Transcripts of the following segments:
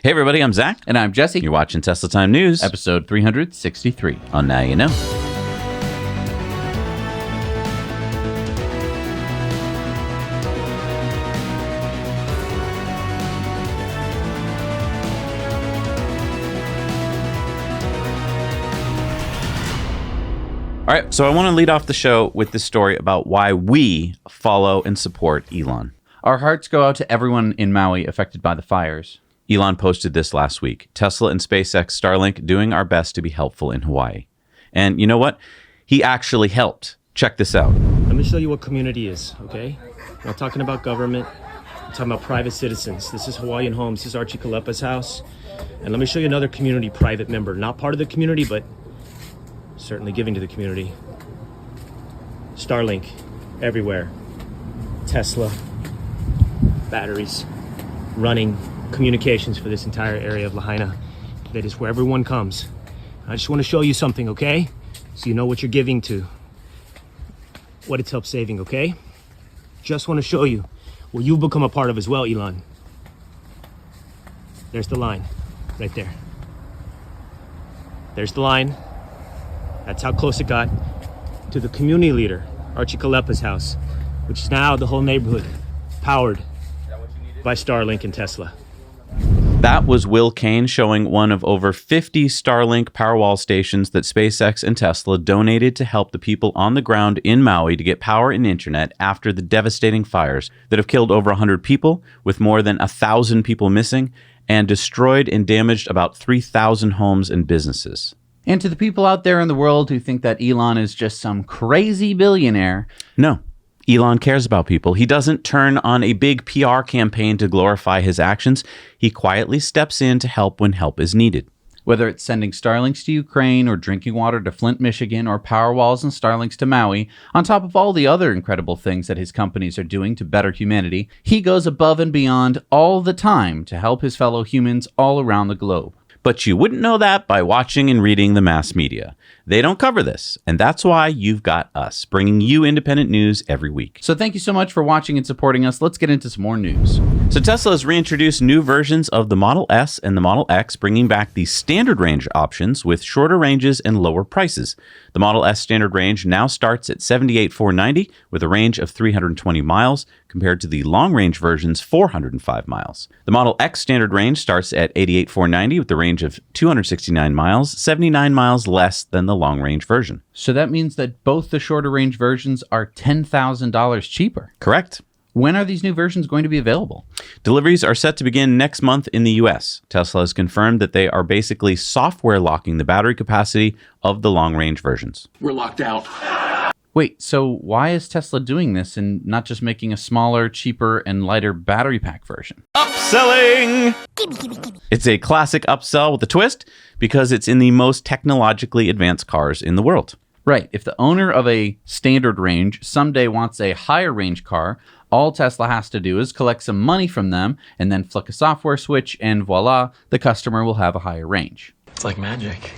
Hey everybody, I'm Zach. And I'm Jesse. You're watching Tesla Time News, Episode 363 on Now You Know. All right, so I want to lead off the show with this story about why we follow and support Elon. Our hearts go out to everyone in Maui affected by the fires. Elon posted this last week. Tesla and SpaceX Starlink doing our best to be helpful in Hawaii. And you know what? He actually helped. Check this out. Let me show you what community is, okay? I'm not talking about government. I'm talking about private citizens. This is Hawaiian Homes. This is Archie Kalepa's house. And let me show you another community private member. Not part of the community, but certainly giving to the community. Starlink, everywhere. Tesla, batteries, running communications for this entire area of Lahaina. That is where everyone comes. I just want to show you something, okay? So you know what you're giving to, what it's helped saving, okay? Just want to show you what you've become a part of as well, Elon. There's the line, right there. There's the line. That's how close it got to the community leader, Archie Kalepa's house, which is now the whole neighborhood powered by Starlink and Tesla. That was Will Kane showing one of over 50 Starlink Powerwall stations that SpaceX and Tesla donated to help the people on the ground in Maui to get power and internet after the devastating fires that have killed over 100 people, with more than 1,000 people missing, and destroyed and damaged about 3,000 homes and businesses. And to the people out there in the world who think that Elon is just some crazy billionaire. No, Elon cares about people. He doesn't turn on a big PR campaign to glorify his actions. He quietly steps in to help when help is needed. Whether it's sending Starlinks to Ukraine or drinking water to Flint, Michigan, or Powerwalls and Starlinks to Maui, on top of all the other incredible things that his companies are doing to better humanity, he goes above and beyond all the time to help his fellow humans all around the globe. But you wouldn't know that by watching and reading the mass media. They don't cover this, and that's why you've got us, bringing you independent news every week. So thank you so much for watching and supporting us. Let's get into some more news. So Tesla has reintroduced new versions of the Model S and the Model X, bringing back the standard range options with shorter ranges and lower prices. The Model S standard range now starts at $78,490 with a range of 320 miles, compared to the long-range version's 405 miles. The Model X standard range starts at $88,490 with a range of 269 miles, 79 miles less than the long-range version. So that means that both the shorter range versions are $10,000 cheaper. Correct. When are these new versions going to be available? Deliveries are set to begin next month in the US. Tesla has confirmed that they are basically software locking the battery capacity of the long-range versions. We're locked out. Wait, so why is Tesla doing this and not just making a smaller, cheaper, and lighter battery pack version? Upselling! It's a classic upsell with a twist because it's in the most technologically advanced cars in the world. Right. If the owner of a standard range someday wants a higher range car, all Tesla has to do is collect some money from them and then flick a software switch and voila, the customer will have a higher range. It's like magic.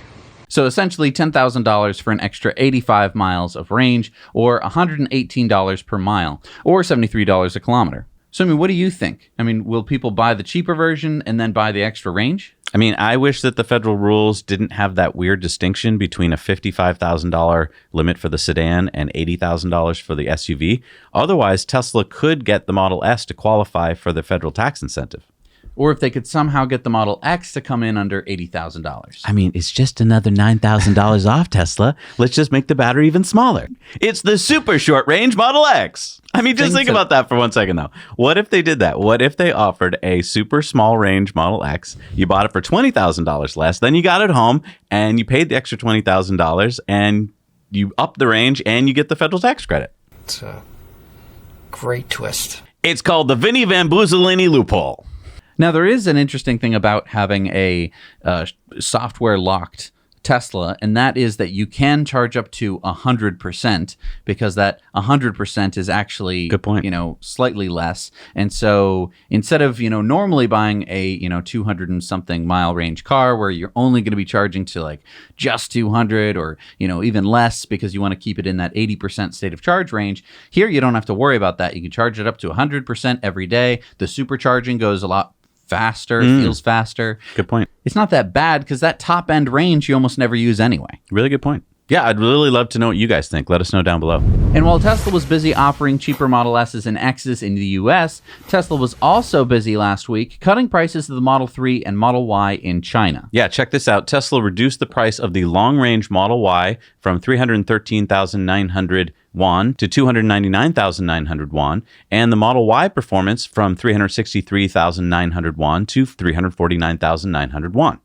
So essentially $10,000 for an extra 85 miles of range, or $118 per mile, or $73 a kilometer. So, what do you think? Will people buy the cheaper version and then buy the extra range? I wish that the federal rules didn't have that weird distinction between a $55,000 limit for the sedan and $80,000 for the SUV. Otherwise, Tesla could get the Model S to qualify for the federal tax incentive. Or if they could somehow get the Model X to come in under $80,000. It's just another $9,000 off, Tesla. Let's just make the battery even smaller. It's the super short range Model X. Just think about that for 1 second, though. What if they did that? What if they offered a super small range Model X? You bought it for $20,000 less. Then you got it home and you paid the extra $20,000 and you up the range and you get the federal tax credit. It's a great twist. It's called the Vinnie Van Boozolini loophole. Now, there is an interesting thing about having a software-locked Tesla, and that is that you can charge up to 100% because that 100% is actually, good point, slightly less. And so instead of, normally buying a, 200 and something mile range car where you're only going to be charging to like just 200 or, even less because you want to keep it in that 80% state of charge range, here you don't have to worry about that. You can charge it up to 100% every day. The supercharging goes a lot faster. It feels faster. Good point. It's not that bad because that top end range you almost never use anyway. Really good point. Yeah, I'd really love to know what you guys think. Let us know down below. And while Tesla was busy offering cheaper Model S's and X's in the US, Tesla was also busy last week cutting prices of the Model 3 and Model Y in China. Yeah, check this out. Tesla reduced the price of the long-range Model Y from 313,900 won to 299,900 won, and the Model Y Performance from 363,900 won to 349,900 won.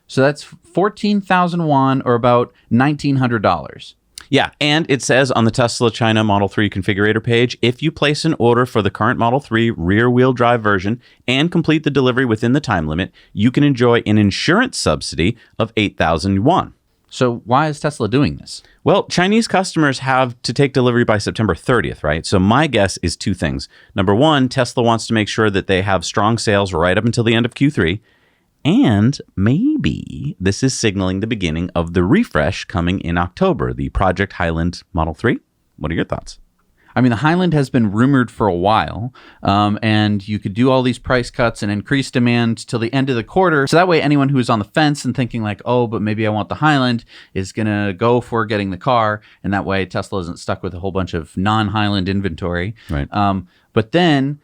So that's 14,000 won, or about $1,900. Yeah, and it says on the Tesla China Model 3 configurator page, if you place an order for the current Model 3 rear-wheel drive version and complete the delivery within the time limit, you can enjoy an insurance subsidy of 8,000 yuan. So why is Tesla doing this? Well, Chinese customers have to take delivery by September 30th, right? So my guess is two things. Number one, Tesla wants to make sure that they have strong sales right up until the end of Q3. And maybe this is signaling the beginning of the refresh coming in October, the Project Highland Model 3. What are your thoughts? I mean, the Highland has been rumored for a while, and you could do all these price cuts and increase demand till the end of the quarter. So that way, anyone who is on the fence and thinking like, oh, but maybe I want the Highland is going to go for getting the car. And that way, Tesla isn't stuck with a whole bunch of non-Highland inventory. Right. But then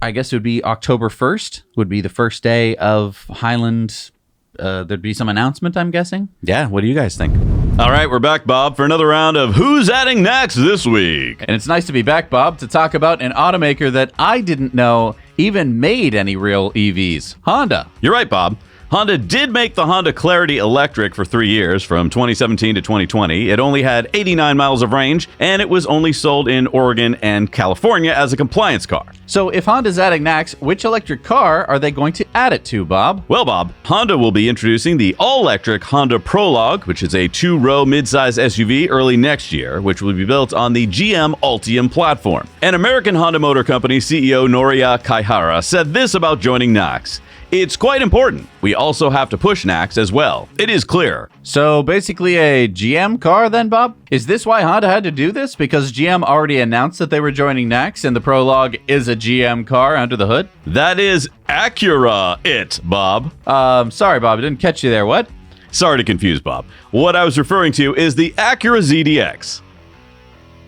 I guess it would be October 1st would be the first day of Highland. There'd be some announcement, I'm guessing. Yeah, what do you guys think? All right, we're back, Bob, for another round of Who's Adding NACS this week. And it's nice to be back, Bob, to talk about an automaker that I didn't know even made any real EVs. Honda. You're right, Bob. Honda did make the Honda Clarity Electric for 3 years, from 2017 to 2020. It only had 89 miles of range, and it was only sold in Oregon and California as a compliance car. So if Honda's adding NACS, which electric car are they going to add it to, Bob? Well, Bob, Honda will be introducing the all-electric Honda Prologue, which is a 2-row midsize SUV, early next year, which will be built on the GM Ultium platform. An American Honda Motor Company CEO Noriya Kaihara said this about joining NACS. It's quite important. We also have to push NACS as well. It is clear. So basically a GM car then, Bob? Is this why Honda had to do this? Because GM already announced that they were joining NACS and the Prologue is a GM car under the hood? That is Acura Bob. Sorry, Bob, I didn't catch you there. What? Sorry to confuse, Bob. What I was referring to is the Acura ZDX.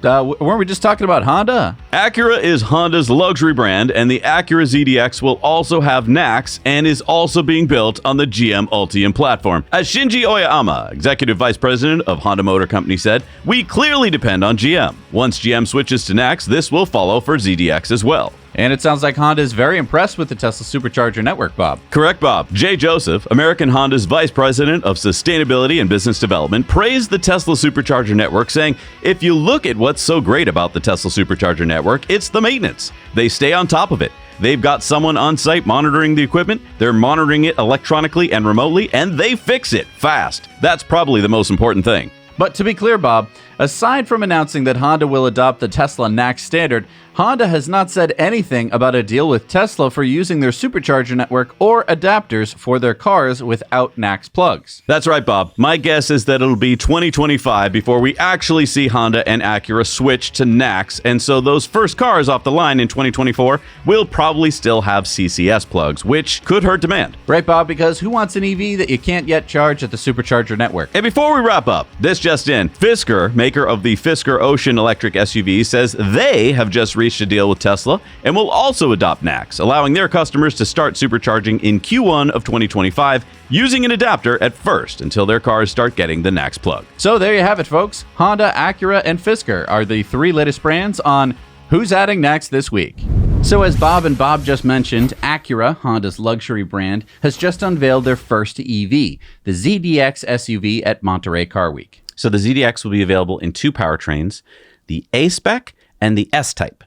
Weren't we just talking about Honda? Acura is Honda's luxury brand, and the Acura ZDX will also have NACS and is also being built on the GM Ultium platform. As Shinji Oyama, Executive Vice President of Honda Motor Company, said, "We clearly depend on GM. Once GM switches to NACS, this will follow for ZDX as well." And it sounds like Honda is very impressed with the Tesla Supercharger network, Bob. Correct, Bob. Jay Joseph, American Honda's Vice President of Sustainability and Business Development, praised the Tesla Supercharger network, saying, "If you look at what's so great about the Tesla Supercharger network, it's the maintenance. They stay on top of it. They've got someone on site monitoring the equipment, they're monitoring it electronically and remotely, and they fix it fast. That's probably the most important thing." But to be clear, Bob, aside from announcing that Honda will adopt the Tesla NACS standard, Honda has not said anything about a deal with Tesla for using their supercharger network or adapters for their cars without NACS plugs. That's right, Bob. My guess is that it'll be 2025 before we actually see Honda and Acura switch to NACS, and so those first cars off the line in 2024 will probably still have CCS plugs, which could hurt demand. Right, Bob, because who wants an EV that you can't yet charge at the supercharger network? And before we wrap up, this just in. Fisker, maker of the Fisker Ocean electric SUV, says they have just reached a deal with Tesla and will also adopt NACS, allowing their customers to start supercharging in Q1 of 2025 using an adapter at first until their cars start getting the NACS plug. So there you have it, folks. Honda, Acura, and Fisker are the three latest brands on Who's Adding NACS this week. So as Bob and Bob just mentioned, Acura, Honda's luxury brand, has just unveiled their first EV, the ZDX SUV at Monterey Car Week. So the ZDX will be available in two powertrains, the A-Spec and the S-Type.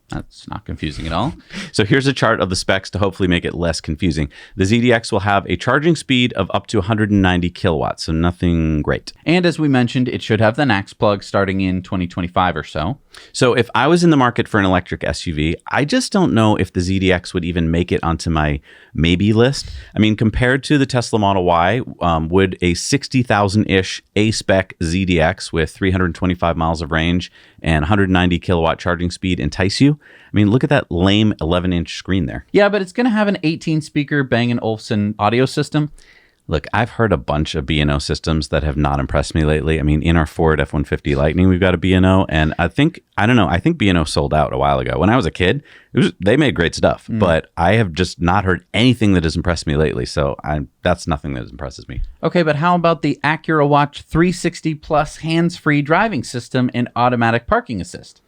That's not confusing at all. So here's a chart of the specs to hopefully make it less confusing. The ZDX will have a charging speed of up to 190 kilowatts, so nothing great. And as we mentioned, it should have the NACS plug starting in 2025 or so. So if I was in the market for an electric SUV, I just don't know if the ZDX would even make it onto my maybe list. I mean, compared to the Tesla Model Y, would a 60,000-ish A-Spec ZDX with 325 miles of range and 190 kilowatt charging speed entice you? I mean, look at that lame 11-inch screen there. Yeah, but it's going to have an 18-speaker Bang & Olufsen audio system. Look, I've heard a bunch of B&O systems that have not impressed me lately. I mean, in our Ford F-150 Lightning, we've got a B&O, and I think B&O sold out a while ago. When I was a kid, they made great stuff, but I have just not heard anything that has impressed me lately, so that's nothing that impresses me. Okay, but how about the Acura Watch 360 Plus hands-free driving system and automatic parking assist?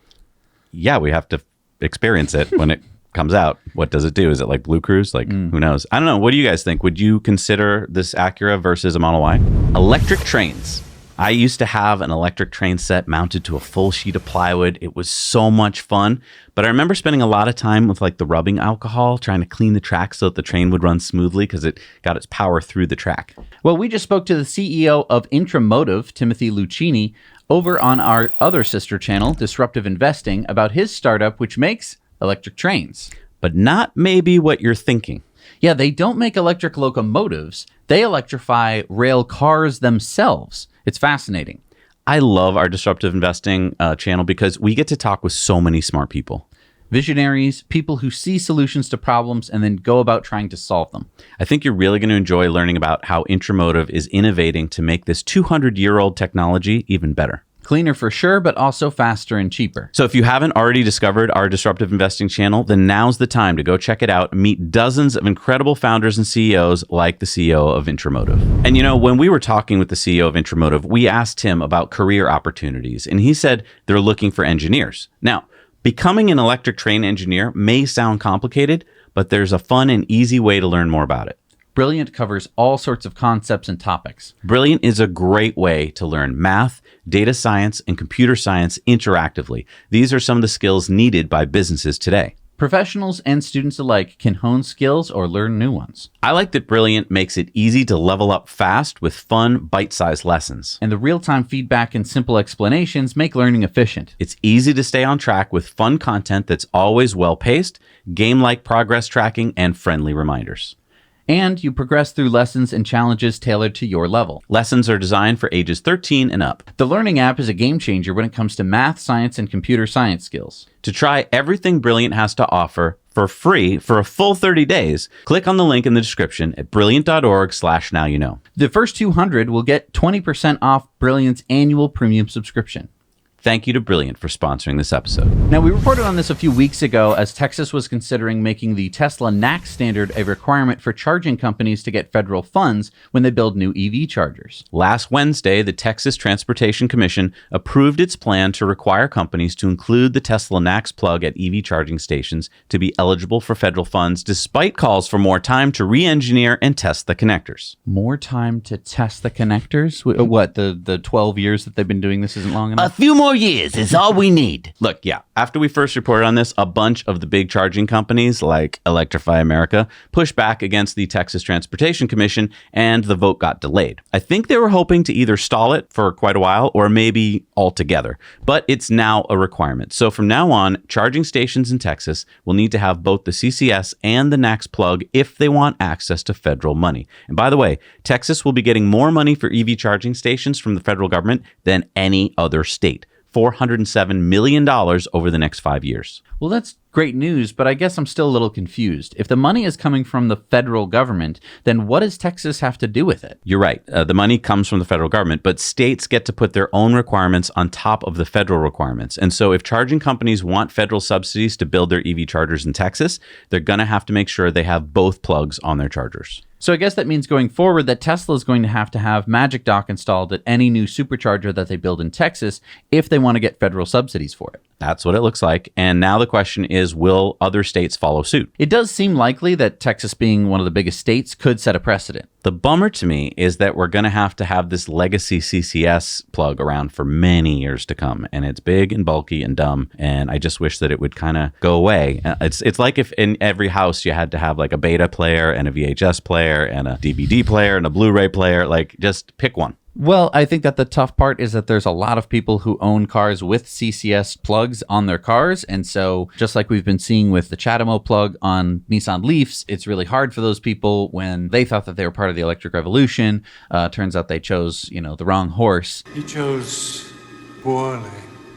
Yeah, we have to experience it when it comes out. What does it do? Is it like BlueCruise? Like, who knows? I don't know. What do you guys think? Would you consider this Acura versus a Model Y? Electric trains. I used to have an electric train set mounted to a full sheet of plywood. It was so much fun. But I remember spending a lot of time with like the rubbing alcohol, trying to clean the track so that the train would run smoothly because it got its power through the track. Well, we just spoke to the CEO of Intramotev, Timothy Lucchini, over on our other sister channel, Disruptive Investing, about his startup, which makes electric trains. But not maybe what you're thinking. Yeah, they don't make electric locomotives. They electrify rail cars themselves. It's fascinating. I love our Disruptive Investing channel because we get to talk with so many smart people. Visionaries, people who see solutions to problems and then go about trying to solve them. I think you're really going to enjoy learning about how Intramotev is innovating to make this 200-year-old technology even better. Cleaner for sure, but also faster and cheaper. So if you haven't already discovered our Disruptive Investing channel, then now's the time to go check it out and meet dozens of incredible founders and CEOs like the CEO of Intramotev. And you know, when we were talking with the CEO of Intramotev, we asked him about career opportunities, and he said they're looking for engineers. Now, becoming an electric train engineer may sound complicated, but there's a fun and easy way to learn more about it. Brilliant covers all sorts of concepts and topics. Brilliant is a great way to learn math, data science, and computer science interactively. These are some of the skills needed by businesses today. Professionals and students alike can hone skills or learn new ones. I like that Brilliant makes it easy to level up fast with fun, bite-sized lessons. And the real-time feedback and simple explanations make learning efficient. It's easy to stay on track with fun content that's always well-paced, game-like progress tracking, and friendly reminders. And you progress through lessons and challenges tailored to your level. Lessons are designed for ages 13 and up. The Learning app is a game changer when it comes to math, science, and computer science skills. To try everything Brilliant has to offer for free for a full 30 days, click on the link in the description at brilliant.org/nowyouknow. The first 200 will get 20% off Brilliant's annual premium subscription. Thank you to Brilliant for sponsoring this episode. Now, we reported on this a few weeks ago as Texas was considering making the Tesla NACS standard a requirement for charging companies to get federal funds when they build new EV chargers. Last Wednesday, the Texas Transportation Commission approved its plan to require companies to include the Tesla NACS plug at EV charging stations to be eligible for federal funds, despite calls for more time to re-engineer and test the connectors. More time to test the connectors? What, the 12 years that they've been doing this isn't long enough? A few more years is all we need. Look, yeah, after we first reported on this, a bunch of the big charging companies like Electrify America pushed back against the Texas Transportation Commission, and the vote got delayed. I think they were hoping to either stall it for quite a while or maybe altogether, but it's now a requirement. So from now on, charging stations in Texas will need to have both the CCS and the NACS plug if they want access to federal money. And by the way, Texas will be getting more money for EV charging stations from the federal government than any other state. $407 million over the next 5 years. Well, that's great news, but I guess I'm still a little confused. If the money is coming from the federal government, then what does Texas have to do with it? You're right. The money comes from the federal government, but states get to put their own requirements on top of the federal requirements. And so if charging companies want federal subsidies to build their EV chargers in Texas, they're going to have to make sure they have both plugs on their chargers. So I guess that means going forward that Tesla is going to have Magic Dock installed at any new supercharger that they build in Texas if they want to get federal subsidies for it. That's what it looks like. And now the question is, will other states follow suit? It does seem likely that Texas, being one of the biggest states, could set a precedent. The bummer to me is that we're going to have this legacy CCS plug around for many years to come. And it's big and bulky and dumb. And I just wish that it would kind of go away. It's like if in every house you had to have like a beta player and a VHS player and a DVD player and a Blu-ray player. Like, just pick one. Well, I think that the tough part is that there's a lot of people who own cars with CCS plugs on their cars. And so just like we've been seeing with the CHAdeMO plug on Nissan Leafs, it's really hard for those people when they thought that they were part of the electric revolution. Turns out they chose, the wrong horse. He chose poorly.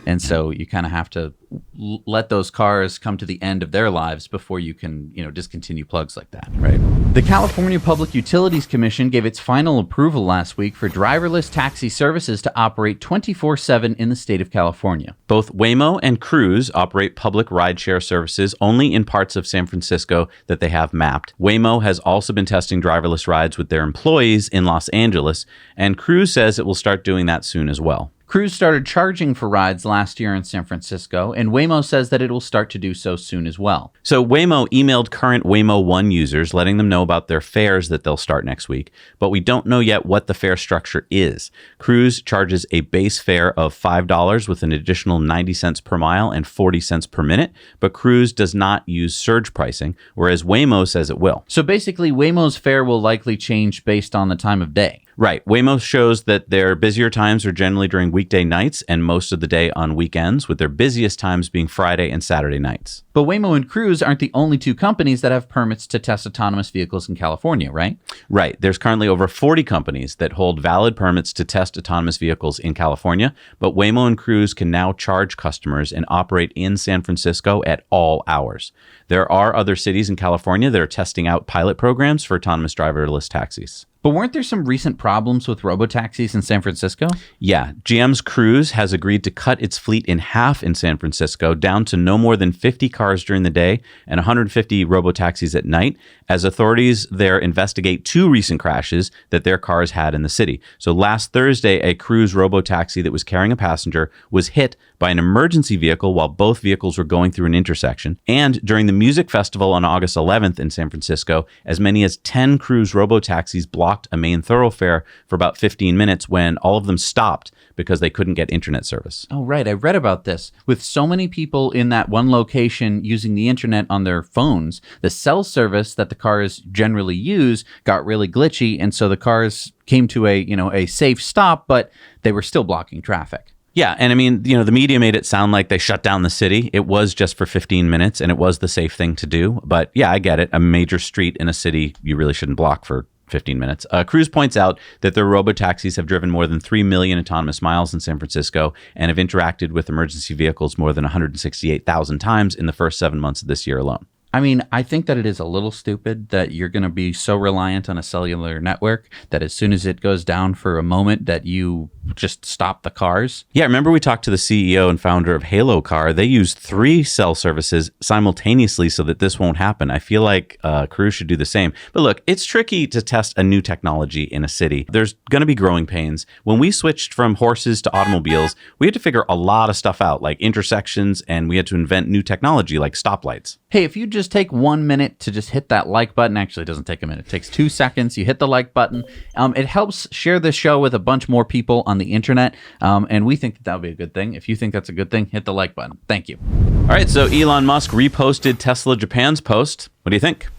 And so you kind of have to let those cars come to the end of their lives before you can, discontinue plugs like that. Right. The California Public Utilities Commission gave its final approval last week for driverless taxi services to operate 24/7 in the state of California. Both Waymo and Cruise operate public rideshare services only in parts of San Francisco that they have mapped. Waymo has also been testing driverless rides with their employees in Los Angeles, and Cruise says it will start doing that soon as well. Cruise started charging for rides last year in San Francisco, and Waymo says that it will start to do so soon as well. So Waymo emailed current Waymo One users, letting them know about their fares that they'll start next week, but we don't know yet what the fare structure is. Cruise charges a base fare of $5 with an additional 90 cents per mile and 40 cents per minute, but Cruise does not use surge pricing, whereas Waymo says it will. So basically, Waymo's fare will likely change based on the time of day. Right. Waymo shows that their busier times are generally during weekday nights and most of the day on weekends, with their busiest times being Friday and Saturday nights. But Waymo and Cruise aren't the only two companies that have permits to test autonomous vehicles in California, right? Right. There's currently over 40 companies that hold valid permits to test autonomous vehicles in California, but Waymo and Cruise can now charge customers and operate in San Francisco at all hours. There are other cities in California that are testing out pilot programs for autonomous driverless taxis. But weren't there some recent problems with robotaxis in San Francisco? Yeah, GM's Cruise has agreed to cut its fleet in half in San Francisco, down to no more than 50 cars during the day and 150 robotaxis at night, as authorities there investigate two recent crashes that their cars had in the city. So last Thursday, a Cruise robotaxi that was carrying a passenger was hit by an emergency vehicle while both vehicles were going through an intersection. And during the music festival on August 11th in San Francisco, as many as 10 Cruise robotaxis blocked a main thoroughfare for about 15 minutes when all of them stopped because they couldn't get internet service. Oh, right. I read about this. With so many people in that one location using the internet on their phones, the cell service that the cars generally use got really glitchy, and so the cars came to a safe stop, but they were still blocking traffic. Yeah, and I mean, the media made it sound like they shut down the city. It was just for 15 minutes, and it was the safe thing to do. But yeah, I get it. A major street in a city, you really shouldn't block for 15 minutes. Cruise points out that their robotaxis have driven more than 3 million autonomous miles in San Francisco and have interacted with emergency vehicles more than 168,000 times in the first 7 months of this year alone. I mean, I think that it is a little stupid that you're going to be so reliant on a cellular network that as soon as it goes down for a moment that you just stop the cars. Yeah, remember we talked to the CEO and founder of Halo Car. They use 3 cell services simultaneously so that this won't happen. I feel like Cruise should do the same. But look, it's tricky to test a new technology in a city. There's going to be growing pains. When we switched from horses to automobiles, we had to figure a lot of stuff out, like intersections, and we had to invent new technology like stoplights. Hey, if you just take 1 minute to just hit that like button, actually it doesn't take a minute, it takes 2 seconds, you hit the like button, it helps share this show with a bunch more people on the internet, and we think that would be a good thing. If you think that's a good thing, hit the like button. Thank you. All right, so Elon Musk reposted Tesla Japan's post. What do you think?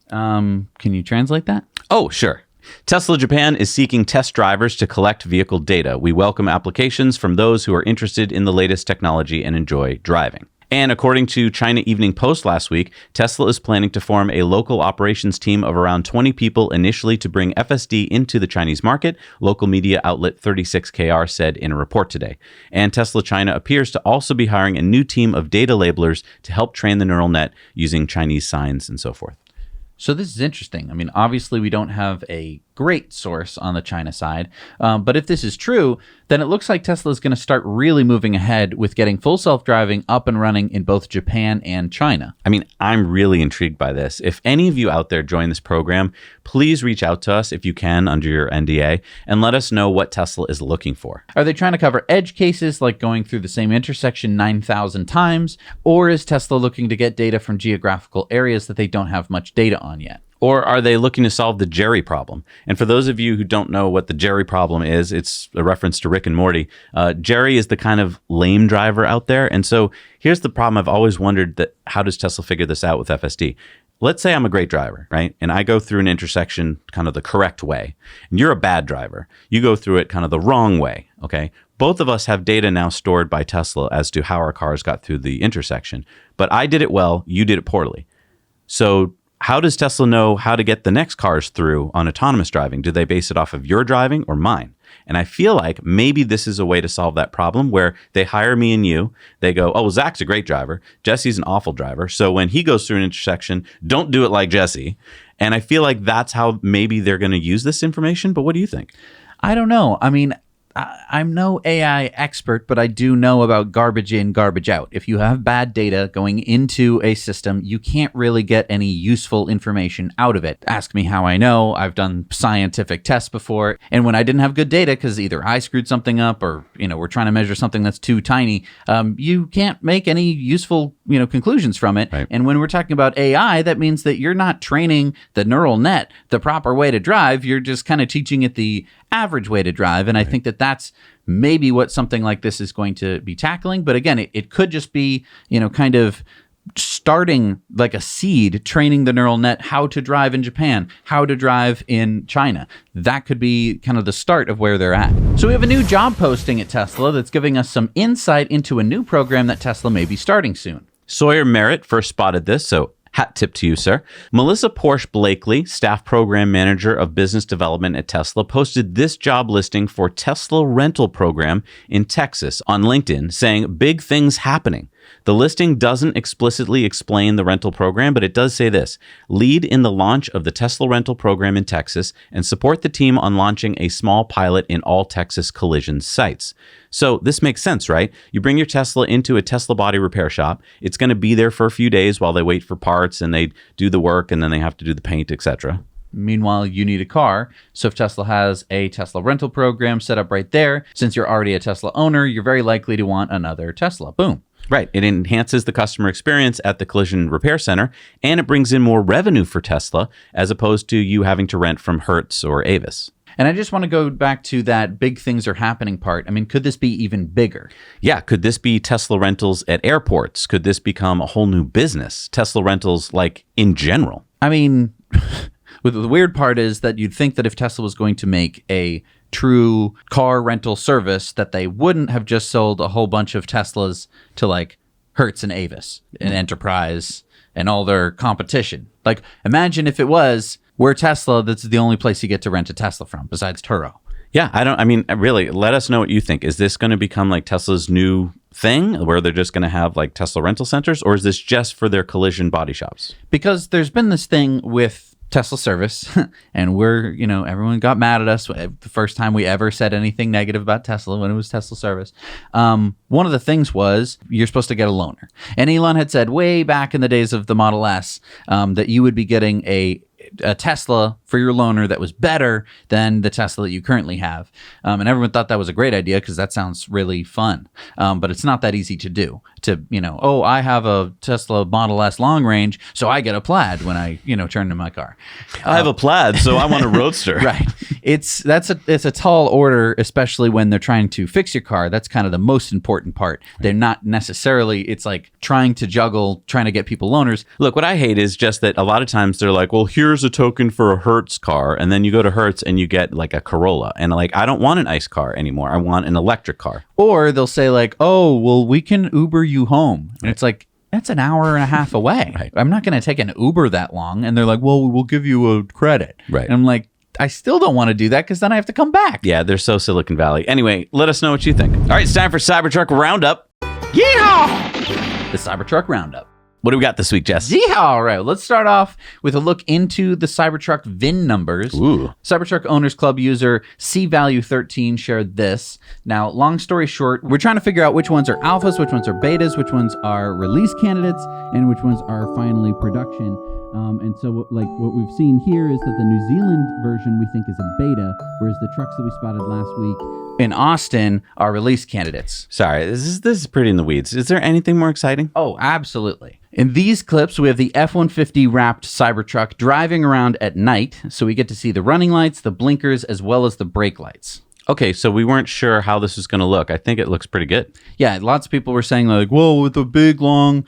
Can you translate that? Oh, sure. Tesla Japan is seeking test drivers to collect vehicle data. We welcome applications from those who are interested in the latest technology and enjoy driving. And according to China Evening Post last week, Tesla is planning to form a local operations team of around 20 people initially to bring FSD into the Chinese market, local media outlet 36KR said in a report today. And Tesla China appears to also be hiring a new team of data labelers to help train the neural net using Chinese signs and so forth. So this is interesting. I mean, obviously we don't have a great source on the China side, but if this is true, then it looks like Tesla is going to start really moving ahead with getting full self-driving up and running in both Japan and China. I mean, I'm really intrigued by this. If any of you out there join this program, please reach out to us if you can under your NDA and let us know what Tesla is looking for. Are they trying to cover edge cases like going through the same intersection 9,000 times? Or is Tesla looking to get data from geographical areas that they don't have much data on yet? Or are they looking to solve the Jerry problem? And for those of you who don't know what the Jerry problem is, it's a reference to Rick and Morty. Jerry is the kind of lame driver out there. And so here's the problem. I've always wondered that how does Tesla figure this out with FSD? Let's say I'm a great driver, right? And I go through an intersection kind of the correct way. And you're a bad driver. You go through it kind of the wrong way, okay? Both of us have data now stored by Tesla as to how our cars got through the intersection. But I did it well, you did it poorly. So how does Tesla know how to get the next cars through on autonomous driving? Do they base it off of your driving or mine? And I feel like maybe this is a way to solve that problem where they hire me and you. They go, oh, well, Zach's a great driver. Jesse's an awful driver. So when he goes through an intersection, don't do it like Jesse. And I feel like that's how maybe they're going to use this information. But what do you think? I don't know. I mean, I'm no AI expert, but I do know about garbage in, garbage out. If you have bad data going into a system, you can't really get any useful information out of it. Ask me how I know. I've done scientific tests before. And when I didn't have good data, because either I screwed something up or, we're trying to measure something that's too tiny, you can't make any useful, conclusions from it. Right. And when we're talking about AI, that means that you're not training the neural net the proper way to drive. You're just kind of teaching it the average way to drive. And I think that that's maybe what something like this is going to be tackling. But again, it could just be, kind of starting like a seed, training the neural net how to drive in Japan, how to drive in China. That could be kind of the start of where they're at. So we have a new job posting at Tesla that's giving us some insight into a new program that Tesla may be starting soon. Sawyer Merritt first spotted this, so hat tip to you, sir. Melissa Porsche Blakely, staff program manager of business development at Tesla, posted this job listing for Tesla rental program in Texas on LinkedIn, saying big things happening. The listing doesn't explicitly explain the rental program, but it does say this: lead in the launch of the Tesla rental program in Texas and support the team on launching a small pilot in all Texas collision sites. So this makes sense, right? You bring your Tesla into a Tesla body repair shop. It's going to be there for a few days while they wait for parts and they do the work and then they have to do the paint, etc. Meanwhile, you need a car. So if Tesla has a Tesla rental program set up right there, since you're already a Tesla owner, you're very likely to want another Tesla. Boom. Right. It enhances the customer experience at the collision repair center, and it brings in more revenue for Tesla as opposed to you having to rent from Hertz or Avis. And I just want to go back to that big things are happening part. I mean, could this be even bigger? Yeah. Could this be Tesla rentals at airports? Could this become a whole new business? Tesla rentals, like, in general? I mean, the weird part is that you'd think that if Tesla was going to make a true car rental service, that they wouldn't have just sold a whole bunch of Teslas to like Hertz and Avis and Enterprise and all their competition. Like, imagine if it was, we're Tesla, that's the only place you get to rent a Tesla from besides Turo. Yeah, really, let us know what you think. Is this going to become like Tesla's new thing where they're just going to have like Tesla rental centers, or is this just for their collision body shops? Because there's been this thing with Tesla service, and we're, everyone got mad at us the first time we ever said anything negative about Tesla when it was Tesla service. One of the things was you're supposed to get a loaner. And Elon had said way back in the days of the Model S that you would be getting a Tesla for your loaner that was better than the Tesla that you currently have. And everyone thought that was a great idea because that sounds really fun. But it's not that easy to do. I have a Tesla Model S long range, so I get a Plaid when I, turn to my car. I have a Plaid, so I want a Roadster. Right. It's a tall order, especially when they're trying to fix your car. That's kind of the most important part. Right. They're not necessarily, it's like trying to get people loaners. Look, what I hate is just that a lot of times they're like, well, here's a token for a Hertz car. And then you go to Hertz and you get like a Corolla. And like, I don't want an ICE car anymore. I want an electric car. Or they'll say like, oh, well, we can Uber you home. And it's like, that's an hour and a half away. Right. I'm not going to take an Uber that long. And they're like, well, we'll give you a credit. Right. And I'm like, I still don't want to do that because then I have to come back. Yeah, they're so Silicon Valley. Anyway, let us know what you think. All right, it's time for Cybertruck Roundup. Yeehaw! The Cybertruck Roundup. What do we got this week, Jess? Yeah, all right. Let's start off with a look into the Cybertruck VIN numbers. Ooh. Cybertruck Owners Club user CValue13 shared this. Now, long story short, we're trying to figure out which ones are alphas, which ones are betas, which ones are release candidates, and which ones are finally production. And so what we've seen here is that the New Zealand version we think is a beta, whereas the trucks that we spotted last week in Austin are release candidates. Sorry, this is pretty in the weeds. Is there anything more exciting? Oh, absolutely. In these clips, we have the F-150 wrapped Cybertruck driving around at night, so we get to see the running lights, the blinkers, as well as the brake lights. Okay, so we weren't sure how this was going to look. I think it looks pretty good. Yeah, lots of people were saying like, whoa, with a big, long,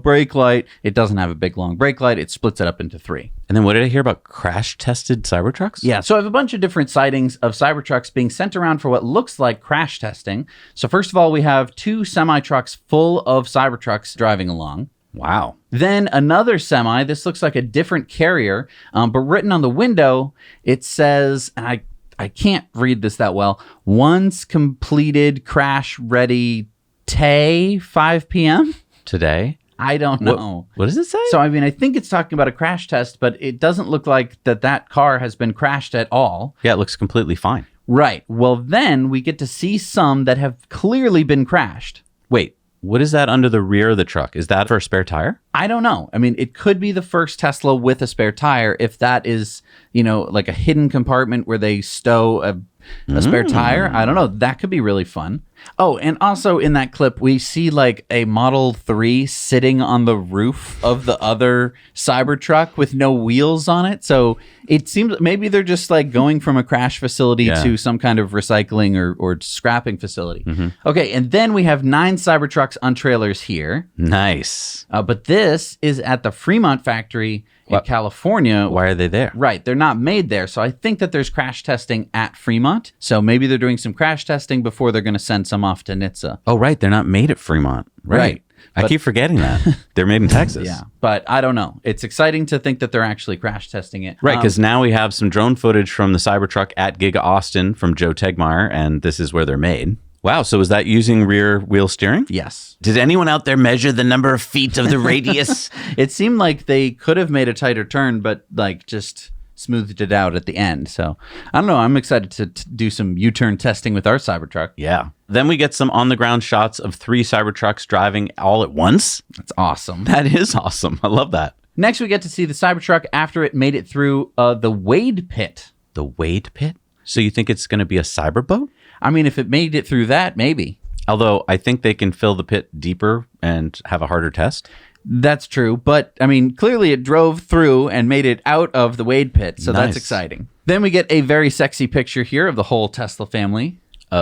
brake light. It doesn't have a big, long brake light. It splits it up into 3. And then what did I hear about crash-tested Cybertrucks? Yeah, so I have a bunch of different sightings of Cybertrucks being sent around for what looks like crash testing. So first of all, we have 2 semi-trucks full of Cybertrucks driving along. Wow. Then another semi, this looks like a different carrier, but written on the window, it says, and I can't read this that well. Once completed crash ready today, 5 p.m. Today? I don't know. What does it say? So, I mean, I think it's talking about a crash test, but it doesn't look like that car has been crashed at all. Yeah, it looks completely fine. Right. Well, then we get to see some that have clearly been crashed. Wait, what is that under the rear of the truck? Is that for a spare tire? I don't know. I mean, it could be the first Tesla with a spare tire if that is, like a hidden compartment where they stow a spare tire. I don't know. That could be really fun. Oh, and also in that clip, we see like a Model 3 sitting on the roof of the other Cybertruck with no wheels on it. So it seems maybe they're just like going from a crash facility to some kind of recycling or scrapping facility. Okay, and then we have 9 Cybertrucks on trailers here. Nice. But this is at the Fremont factory in California. Why are they there? Right. They're not made there. So I think that there's crash testing at Fremont. So maybe they're doing some crash testing before they're going to send some off to NHTSA. Oh, right. They're not made at Fremont. Right. I keep forgetting that. They're made in Texas. Yeah. But I don't know. It's exciting to think that they're actually crash testing it. Right. Because now we have some drone footage from the Cybertruck at Giga Austin from Joe Tegmeyer, and this is where they're made. Wow. So is that using rear wheel steering? Yes. Did anyone out there measure the number of feet of the radius? It seemed like they could have made a tighter turn, but like just smoothed it out at the end. So I don't know. I'm excited to do some U-turn testing with our Cybertruck. Yeah. Then we get some on-the-ground shots of 3 Cybertrucks driving all at once. That's awesome. That is awesome. I love that. Next, we get to see the Cybertruck after it made it through the Wade pit. The Wade pit? So you think it's going to be a cyberboat? I mean, if it made it through that, maybe. Although I think they can fill the pit deeper and have a harder test. That's true. But, I mean, clearly it drove through and made it out of the Wade pit. So Nice. that's exciting. Then we get a very sexy picture here of the whole Tesla family.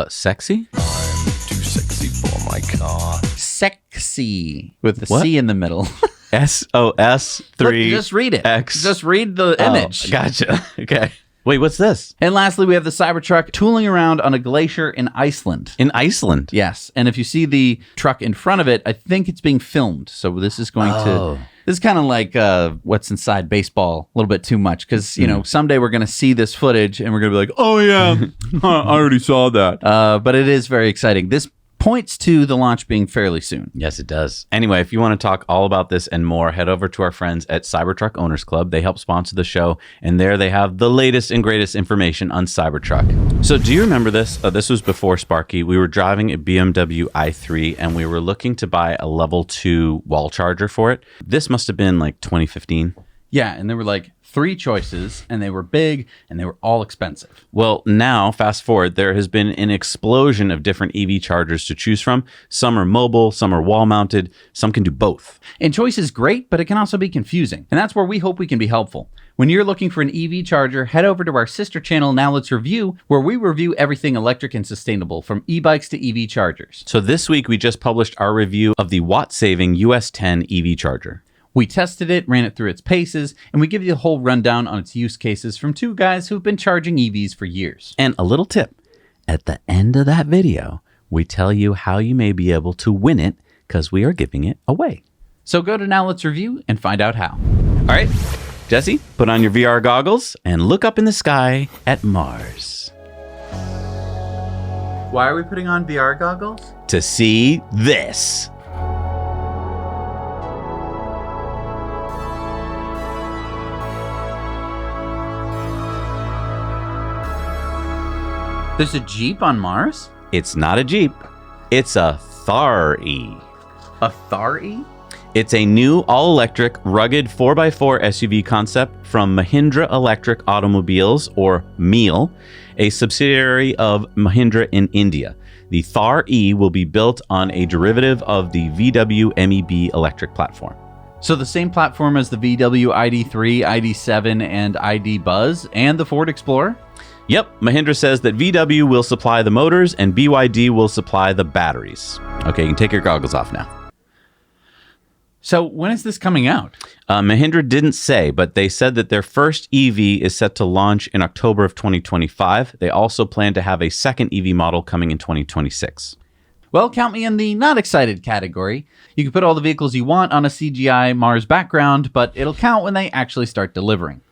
Sexy? I'm too sexy for my car. Sexy. With the What? C in the middle. SOS 3. Look, just read it. X. Just read the image. Gotcha. Okay. Wait, what's this? And lastly, we have the Cybertruck tooling around on a glacier in Iceland. In Iceland? Yes. And if you see the truck in front of it, I think it's being filmed. So this is going to... This is kind of like what's inside baseball a little bit too much. Because, someday we're going to see this footage and we're going to be like, oh, yeah, I already saw that. But it is very exciting. This points to the launch being fairly soon. Yes, it does. Anyway, if you want to talk all about this and more, head over to our friends at Cybertruck Owners Club. They help sponsor the show, and there they have the latest and greatest information on Cybertruck. So do you remember this? This was before Sparky. We were driving a BMW i3, and we were looking to buy a level 2 wall charger for it. This must have been like 2015. Yeah, and there were like 3 choices, and they were big, and they were all expensive. Well, now, fast forward, there has been an explosion of different EV chargers to choose from. Some are mobile, some are wall-mounted, some can do both. And choice is great, but it can also be confusing. And that's where we hope we can be helpful. When you're looking for an EV charger, head over to our sister channel, Now Let's Review, where we review everything electric and sustainable, from e-bikes to EV chargers. So this week, we just published our review of the Wattsaving US10 EV Charger. We tested it, ran it through its paces, and we give you the whole rundown on its use cases from 2 guys who've been charging EVs for years. And a little tip, at the end of that video, we tell you how you may be able to win it because we are giving it away. So go to Now Let's Review and find out how. All right, Jesse, put on your VR goggles and look up in the sky at Mars. Why are we putting on VR goggles? To see this. There's a Jeep on Mars? It's not a Jeep. It's a Thar.e. A Thar.e? It's a new all-electric, rugged 4x4 SUV concept from Mahindra Electric Automobiles, or MEAL, a subsidiary of Mahindra in India. The Thar.e will be built on a derivative of the VW MEB electric platform. So the same platform as the VW ID3, ID7, and ID Buzz, and the Ford Explorer? Yep, Mahindra says that VW will supply the motors and BYD will supply the batteries. Okay, you can take your goggles off now. So when is this coming out? Mahindra didn't say, but they said that their first EV is set to launch in October of 2025. They also plan to have a second EV model coming in 2026. Well, count me in the not excited category. You can put all the vehicles you want on a CGI Mars background, but it'll count when they actually start delivering.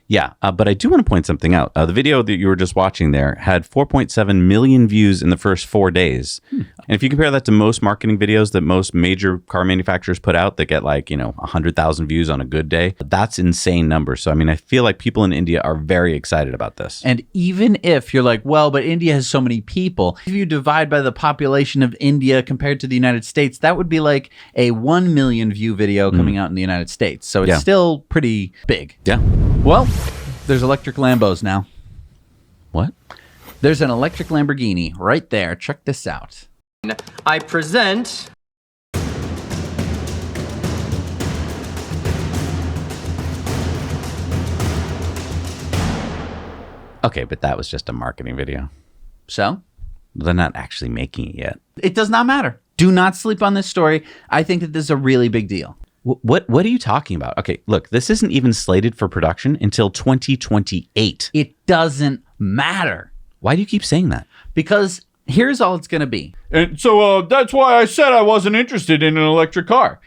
Yeah, but I do want to point something out. The video that you were just watching there had 4.7 million views in the first 4 days. And if you compare that to most marketing videos that most major car manufacturers put out that get 100,000 views on a good day, that's insane numbers. So, I mean, I feel like people in India are very excited about this. And even if you're like, well, but India has so many people, if you divide by the population of India compared to the United States, that would be like a 1 million view video coming out in the United States. So it's still pretty big. Yeah. Well, there's electric Lambos now. What? There's an electric Lamborghini right there. Check this out. I present Okay, but that was just a marketing video. So? They're not actually making it yet. It does not matter. Do not sleep on this story. I think that this is a really big deal. What are you talking about? Okay, look, this isn't even slated for production until 2028. It doesn't matter. Why do you keep saying that? Because here's all it's going to be. And so that's why I said I wasn't interested in an electric car.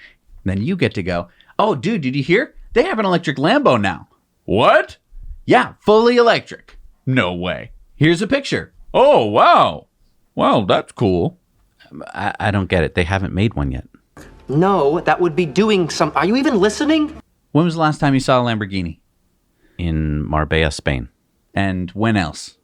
Then you get to go, oh, dude, did you hear? They have an electric Lambo now. What? Yeah, fully electric. No way. Here's a picture. Oh, wow. Wow, that's cool. I don't get it. They haven't made one yet. no, that would be doing some. Are you even listening? When was the last time you saw a Lamborghini? In Marbella, Spain. And when else?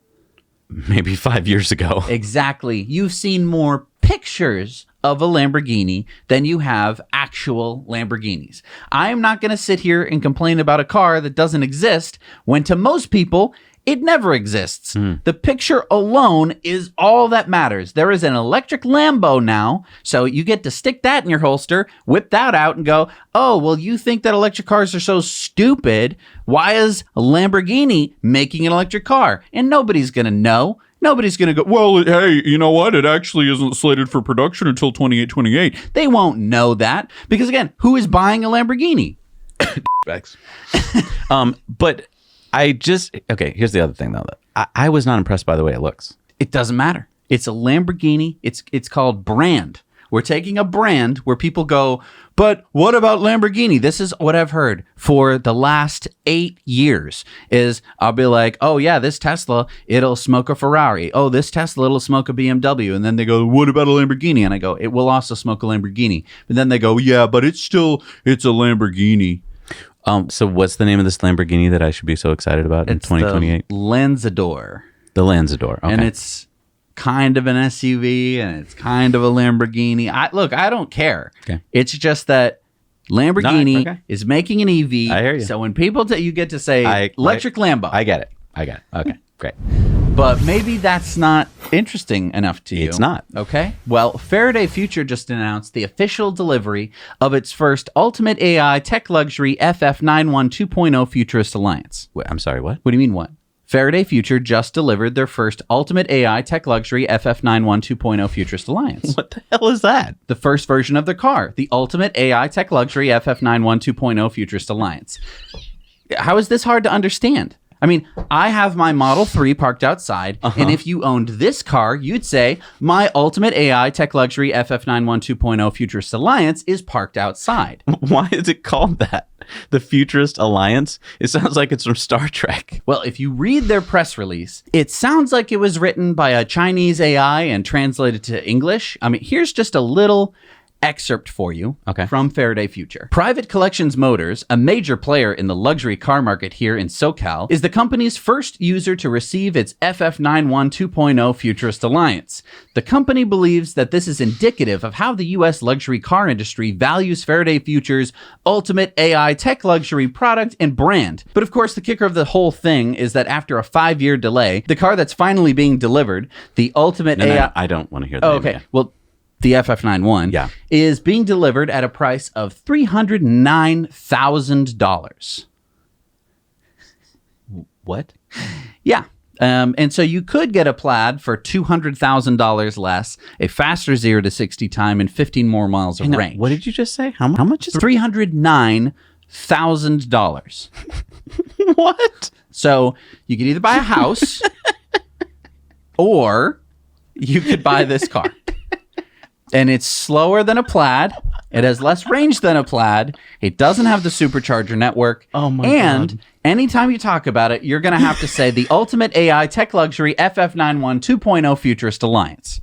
Maybe 5 years ago. Exactly. You've seen more pictures of a Lamborghini than you have actual Lamborghinis. I'm not going to sit here and complain about a car that doesn't exist when to most people, it never exists. The picture alone is all that matters. There is an electric Lambo now, so you get to stick that in your holster, whip that out and go, oh, well, you think that electric cars are so stupid. Why is a Lamborghini making an electric car? And nobody's going to know. Nobody's going to go, Well, hey, you know what? It actually isn't slated for production until 28. they won't know that. Because again, who is buying a Lamborghini? But okay, here's the other thing though. I was not impressed by the way it looks. It doesn't matter. It's a Lamborghini. It's called brand. We're taking a brand where people go, but what about Lamborghini? This is what I've heard for the last 8 years is I'll be like, oh yeah, this Tesla, it'll smoke a Ferrari. Oh, this Tesla, it'll smoke a BMW. And then they go, what about a Lamborghini? And I go, it will also smoke a Lamborghini. And then they go, yeah, but it's a Lamborghini. So what's the name of this Lamborghini that I should be so excited about in 2028? The Lanzador. The Lanzador. Okay. And it's kind of an SUV and it's kind of a Lamborghini. I don't care. Okay. It's just that Lamborghini okay. is making an EV. I hear you. So when people you get to say electric Lambo. I get it. Okay, great. But maybe that's not interesting enough to you. It's not. Okay. Well, Faraday Future just announced the official delivery of its first ultimate AI tech luxury FF91 2.0 Futurist Alliance. Wait, I'm sorry, what? What do you mean what? Faraday Future just delivered their first ultimate AI tech luxury FF91 2.0 Futurist Alliance. What the hell is that? The first version of their car, the ultimate AI tech luxury FF91 2.0 Futurist Alliance. How is this hard to understand? I mean, I have my Model 3 parked outside, and if you owned this car, you'd say, my ultimate AI tech luxury FF91 2.0 Futurist Alliance is parked outside. Why is it called that? The Futurist Alliance? It sounds like it's from Star Trek. Well, if you read their press release, it sounds like it was written by a Chinese AI and translated to English. I mean, here's just a little excerpt for you from Faraday Future. Private Collections Motors, a major player in the luxury car market here in SoCal, is the company's first user to receive its FF91 2.0 Futurist Alliance. The company believes that this is indicative of how the U.S. luxury car industry values Faraday Future's ultimate AI tech luxury product and brand. But of course, the kicker of the whole thing is that after a 5-year delay, the car that's finally being delivered, the ultimate AI... No, I don't want to hear that. Okay, well... The FF91 is being delivered at a price of $309,000. What? Yeah. And so you could get a Plaid for $200,000 less, a faster 0 to 60 time, and 15 more miles of range. What did you just say? How much is $309,000. What? So you could either buy a house or you could buy this car. And it's slower than a Plaid, It has less range than a Plaid. It doesn't have the Supercharger network. Oh my And God. anytime you talk about it, you're going to have to say the ultimate AI tech luxury FF91 2.0 Futurist Alliance.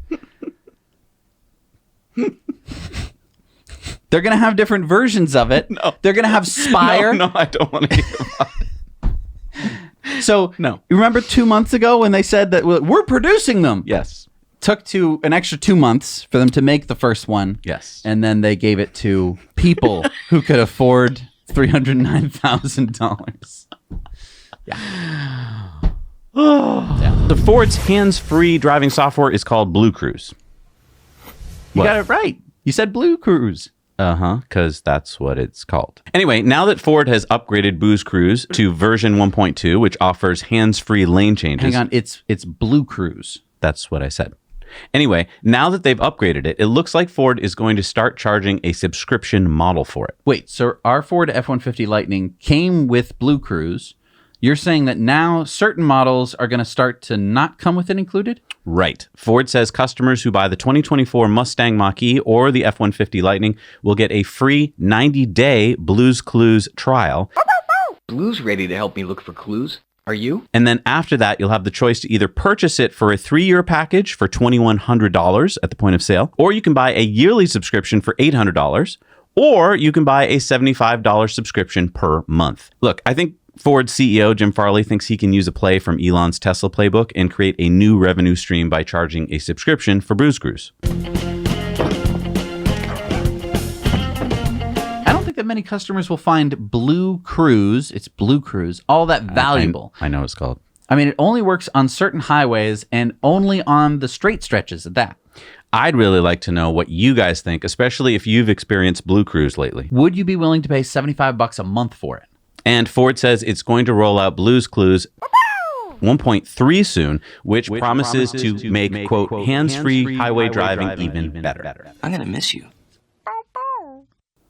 They're going to have different versions of it. No. They're going to have Spire. No, I don't want to hear about it. So, No. You remember 2 months ago when they said that we're producing them? Yes. Took to an extra 2 months for them to make the first one. Yes. And then they gave it to people who could afford $309,000. The Ford's hands-free driving software is called BlueCruise. You got it right. You said BlueCruise. Because that's what it's called. Anyway, now that Ford has upgraded BlueCruise to version 1.2, which offers hands-free lane changes. Hang on, it's BlueCruise. That's what I said. Anyway, now that they've upgraded it, it looks like Ford is going to start charging a subscription model for it. Wait, so our Ford F-150 Lightning came with BlueCruise. You're saying that now certain models are going to start to not come with it included? Right. Ford says customers who buy the 2024 Mustang Mach-E or the F-150 Lightning will get a free 90-day BlueCruise trial. Blue's ready to help me look for clues. Are you? And then after that, you'll have the choice to either purchase it for a 3-year package for $2,100 at the point of sale, or you can buy a yearly subscription for $800, or you can buy a $75 subscription per month. Look, I think Ford's CEO, Jim Farley, thinks he can use a play from Elon's Tesla playbook and create a new revenue stream by charging a subscription for BlueCruise. I don't think that many customers will find BlueCruise, it's BlueCruise, all that valuable. I know what it's called. I mean, it only works on certain highways and only on the straight stretches at that. I'd really like to know what you guys think, especially if you've experienced BlueCruise lately. Would you be willing to pay $75 a month for it? And Ford says it's going to roll out BlueCruise 1.3 soon, which promises to make, quote, hands-free highway driving even better. I'm gonna miss you.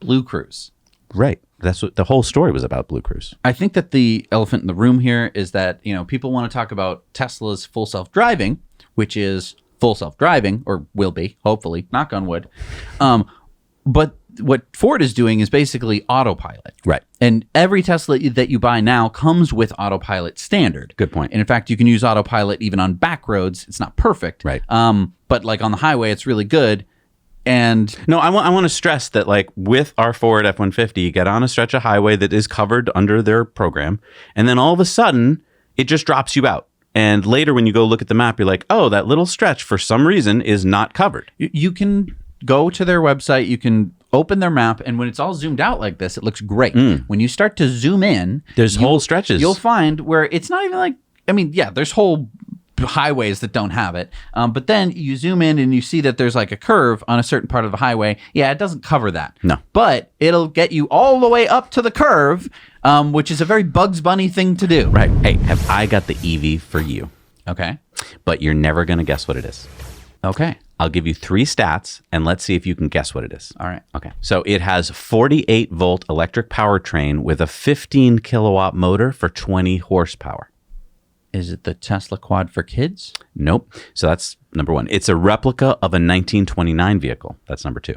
BlueCruise. Right. That's what the whole story was about, BlueCruise. I think that the elephant in the room here is that, people want to talk about Tesla's full self-driving, which is full self-driving, or will be, hopefully, knock on wood. But what Ford is doing is basically autopilot. Right. And every Tesla that you buy now comes with autopilot standard. Good point. And in fact, you can use autopilot even on back roads. It's not perfect. Right. But like on the highway, it's really good. And no, I want to stress that, like, with our Ford F-150, you get on a stretch of highway that is covered under their program, and then all of a sudden, it just drops you out. And later, when you go look at the map, you're like, oh, that little stretch, for some reason, is not covered. you can go to their website, you can open their map, and when it's all zoomed out like this, it looks great. When you start to zoom in, There's whole stretches. You'll find where it's not even like, there's whole highways that don't have it. But then you zoom in and you see that there's like a curve on a certain part of the highway. Yeah, it doesn't cover that. No. But it'll get you all the way up to the curve, which is a very Bugs Bunny thing to do. Right. Hey, have I got the EV for you? Okay. But you're never going to guess what it is. Okay. I'll give you 3 stats, and let's see if you can guess what it is. All right. Okay. So it has 48-volt electric powertrain with a 15-kilowatt motor for 20 horsepower. Is it the Tesla Quad for kids? Nope. So that's number 1. It's a replica of a 1929 vehicle. That's number 2.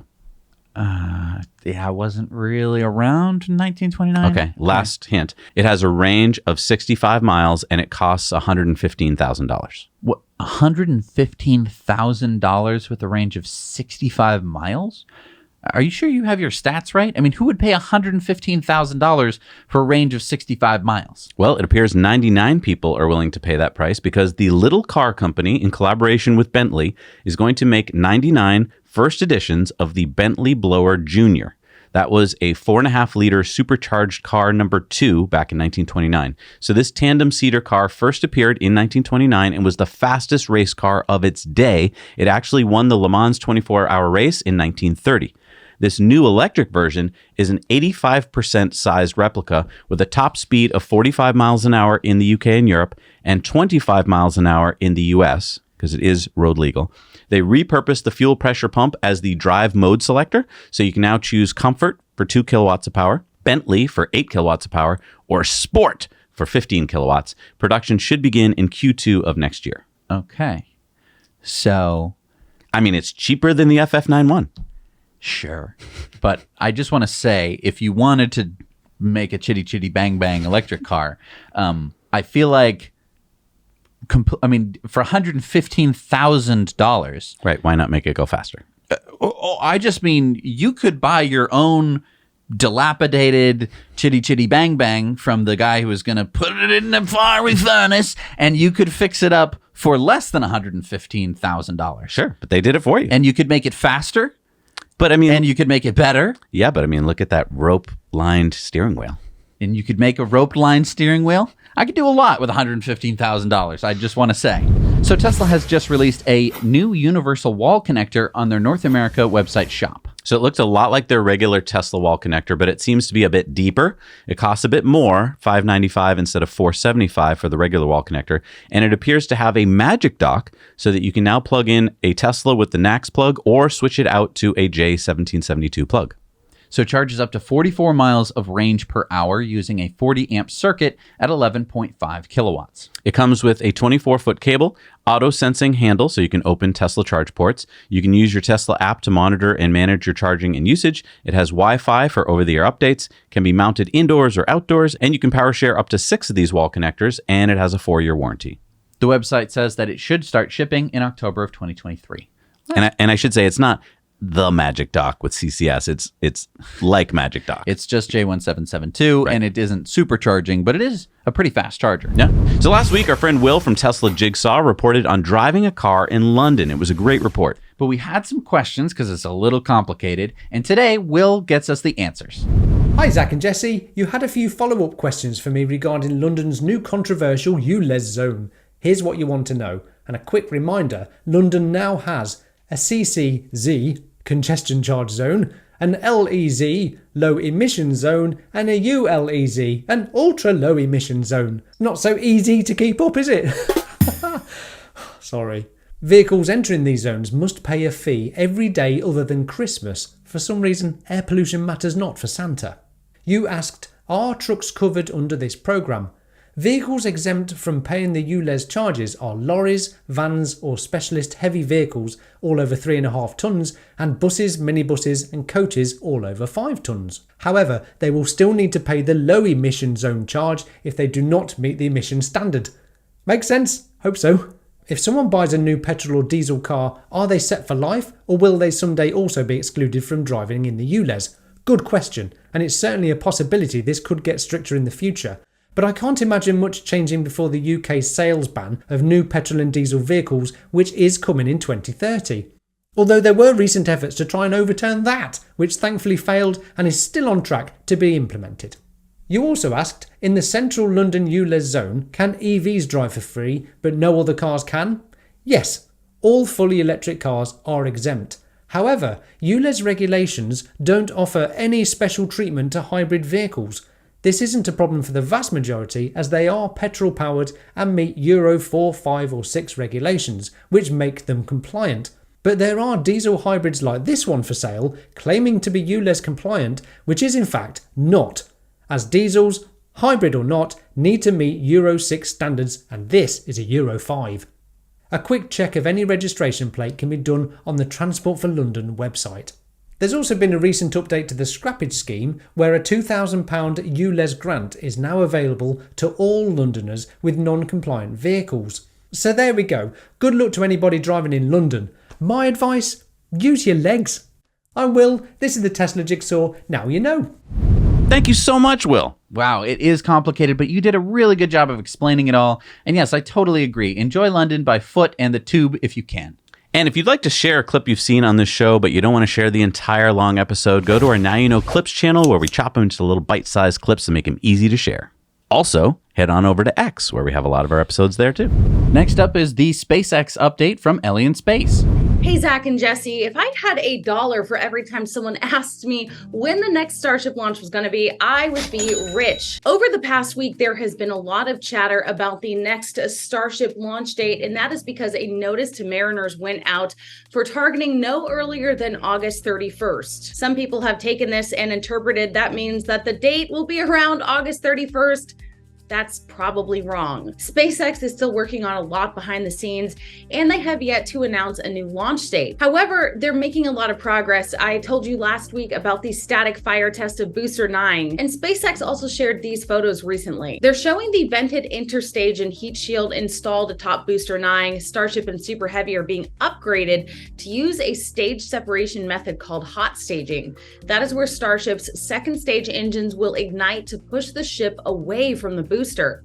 Yeah, I wasn't really around in 1929. Okay. Last hint. It has a range of 65 miles, and it costs $115,000. What, $115,000 with a range of 65 miles? Are you sure you have your stats right? I mean, who would pay $115,000 for a range of 65 miles? Well, it appears 99 people are willing to pay that price because the Little Car Company, in collaboration with Bentley, is going to make 99 first editions of the Bentley Blower Junior. That was a 4.5-liter supercharged car number 2 back in 1929. So this tandem-seater car first appeared in 1929 and was the fastest race car of its day. It actually won the Le Mans 24-hour race in 1930. This new electric version is an 85% sized replica with a top speed of 45 miles an hour in the UK and Europe and 25 miles an hour in the US, because it is road legal. They repurposed the fuel pressure pump as the drive mode selector, so you can now choose Comfort for 2 kilowatts of power, Bentley for 8 kilowatts of power, or Sport for 15 kilowatts. Production should begin in Q2 of next year. Okay. So, I mean, it's cheaper than the FF91. Sure. But I just want to say, if you wanted to make a chitty chitty bang bang electric car, I feel like, for $115,000. Right. Why not make it go faster? I just mean you could buy your own dilapidated chitty chitty bang bang from the guy who was going to put it in the fiery furnace, and you could fix it up for less than $115,000. Sure. But they did it for you. And you could make it faster. But I mean, and you could make it better. Yeah, but I mean, look at that rope-lined steering wheel. And you could make a rope-lined steering wheel. I could do a lot with $115,000, I just want to say. So Tesla has just released a new universal wall connector on their North America website shop. So it looks a lot like their regular Tesla wall connector, but it seems to be a bit deeper. It costs a bit more, $595 instead of $475 for the regular wall connector. And it appears to have a magic dock so that you can now plug in a Tesla with the NACS plug or switch it out to a J1772 plug. So it charges up to 44 miles of range per hour using a 40 amp circuit at 11.5 kilowatts. It comes with a 24-foot cable, auto-sensing handle so you can open Tesla charge ports. You can use your Tesla app to monitor and manage your charging and usage. It has Wi-Fi for over-the-air updates, can be mounted indoors or outdoors, and you can power share up to 6 of these wall connectors, and it has a 4-year warranty. The website says that it should start shipping in October of 2023. And I should say it's not the Magic Dock with CCS. It's like Magic Dock. It's just J1772, and it isn't supercharging, but it is a pretty fast charger. Yeah. So last week, our friend Will from Tesla Jigsaw reported on driving a car in London. It was a great report. But we had some questions because it's a little complicated, and today Will gets us the answers. Hi Zach and Jesse, you had a few follow-up questions for me regarding London's new controversial ULEZ zone. Here's what you want to know, and a quick reminder, London now has a CCZ, congestion charge zone, an LEZ, low emission zone, and a ULEZ, an ultra low emission zone. Not so easy to keep up, is it? Sorry. Vehicles entering these zones must pay a fee every day other than Christmas. For some reason, air pollution matters not for Santa. You asked, are trucks covered under this programme? Vehicles exempt from paying the ULEZ charges are lorries, vans or specialist heavy vehicles all over 3.5 tonnes and buses, minibuses and coaches all over 5 tonnes. However, they will still need to pay the low emission zone charge if they do not meet the emission standard. Makes sense? Hope so. If someone buys a new petrol or diesel car, are they set for life or will they someday also be excluded from driving in the ULEZ? Good question, and it's certainly a possibility this could get stricter in the future. But I can't imagine much changing before the UK sales ban of new petrol and diesel vehicles, which is coming in 2030. Although there were recent efforts to try and overturn that, which thankfully failed and is still on track to be implemented. You also asked, in the central London ULEZ zone, can EVs drive for free, but no other cars can? Yes, all fully electric cars are exempt. However, ULEZ regulations don't offer any special treatment to hybrid vehicles. This isn't a problem for the vast majority as they are petrol powered and meet Euro 4, 5 or 6 regulations, which make them compliant. But there are diesel hybrids like this one for sale claiming to be ULEZ compliant, which is in fact not, as diesels, hybrid or not, need to meet Euro 6 standards and this is a Euro 5. A quick check of any registration plate can be done on the Transport for London website. There's also been a recent update to the scrappage scheme where a £2,000 ULEZ grant is now available to all Londoners with non-compliant vehicles. So there we go. Good luck to anybody driving in London. My advice? Use your legs. I'm Will. This is the Tesla Jigsaw. Now you know. Thank you so much, Will. Wow, it is complicated, but you did a really good job of explaining it all. And yes, I totally agree. Enjoy London by foot and the tube if you can. And if you'd like to share a clip you've seen on this show, but you don't want to share the entire long episode, go to our Now You Know Clips channel where we chop them into little bite-sized clips and make them easy to share. Also, head on over to X where we have a lot of our episodes there too. Next up is the SpaceX update from Ellie in Space. Hey, Zach and Jesse, if I'd had $1 for every time someone asked me when the next Starship launch was going to be, I would be rich. Over the past week, there has been a lot of chatter about the next Starship launch date, and that is because a notice to mariners went out for targeting no earlier than August 31st. Some people have taken this and interpreted that means that the date will be around August 31st. That's probably wrong. SpaceX is still working on a lot behind the scenes, and they have yet to announce a new launch date. However, they're making a lot of progress. I told you last week about the static fire test of Booster 9, and SpaceX also shared these photos recently. They're showing the vented interstage and heat shield installed atop Booster 9. Starship and Super Heavy are being upgraded to use a stage separation method called hot staging. That is where Starship's second stage engines will ignite to push the ship away from the booster.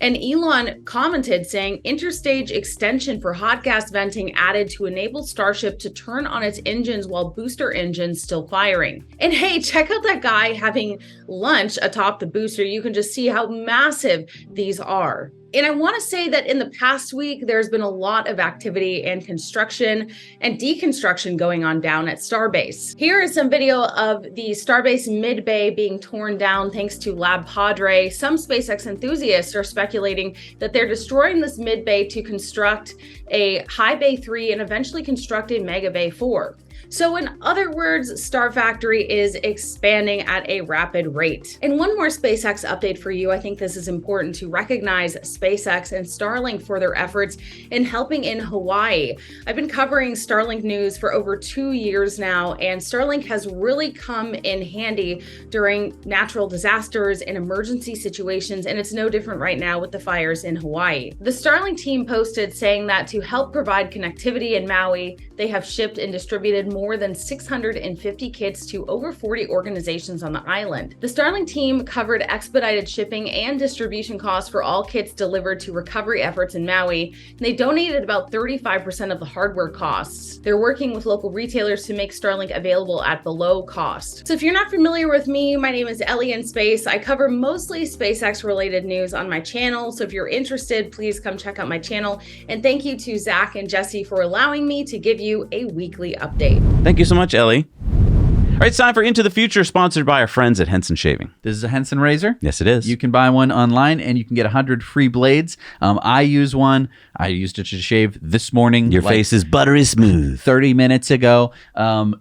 And Elon commented saying interstage extension for hot gas venting added to enable Starship to turn on its engines while booster engines still firing. And hey, check out that guy having lunch atop the booster. You can just see how massive these are. And I want to say that in the past week, there's been a lot of activity and construction and deconstruction going on down at Starbase. Here is some video of the Starbase mid-bay being torn down thanks to Lab Padre. Some SpaceX enthusiasts are speculating that they're destroying this mid-bay to construct a High Bay 3 and eventually construct a Mega Bay 4. So in other words, Star Factory is expanding at a rapid rate. And one more SpaceX update for you. I think this is important to recognize SpaceX and Starlink for their efforts in helping in Hawaii. I've been covering Starlink news for over 2 years now, and Starlink has really come in handy during natural disasters and emergency situations, and it's no different right now with the fires in Hawaii. The Starlink team posted saying that to help provide connectivity in Maui, they have shipped and distributed more than 650 kits to over 40 organizations on the island. The Starlink team covered expedited shipping and distribution costs for all kits delivered to recovery efforts in Maui, and they donated about 35% of the hardware costs. They're working with local retailers to make Starlink available at below cost. So if you're not familiar with me, my name is Ellie in Space. I cover mostly SpaceX related news on my channel, so if you're interested, please come check out my channel. And thank you to Zach and Jesse for allowing me to give you a weekly update. Thank you so much, Ellie. All right, it's time for Into the Future, sponsored by our friends at Henson Shaving. This is a Henson razor. Yes, it is. You can buy one online, and you can get 100 free blades. I use one. I used it to shave this morning. Your face is buttery smooth. 30 minutes ago.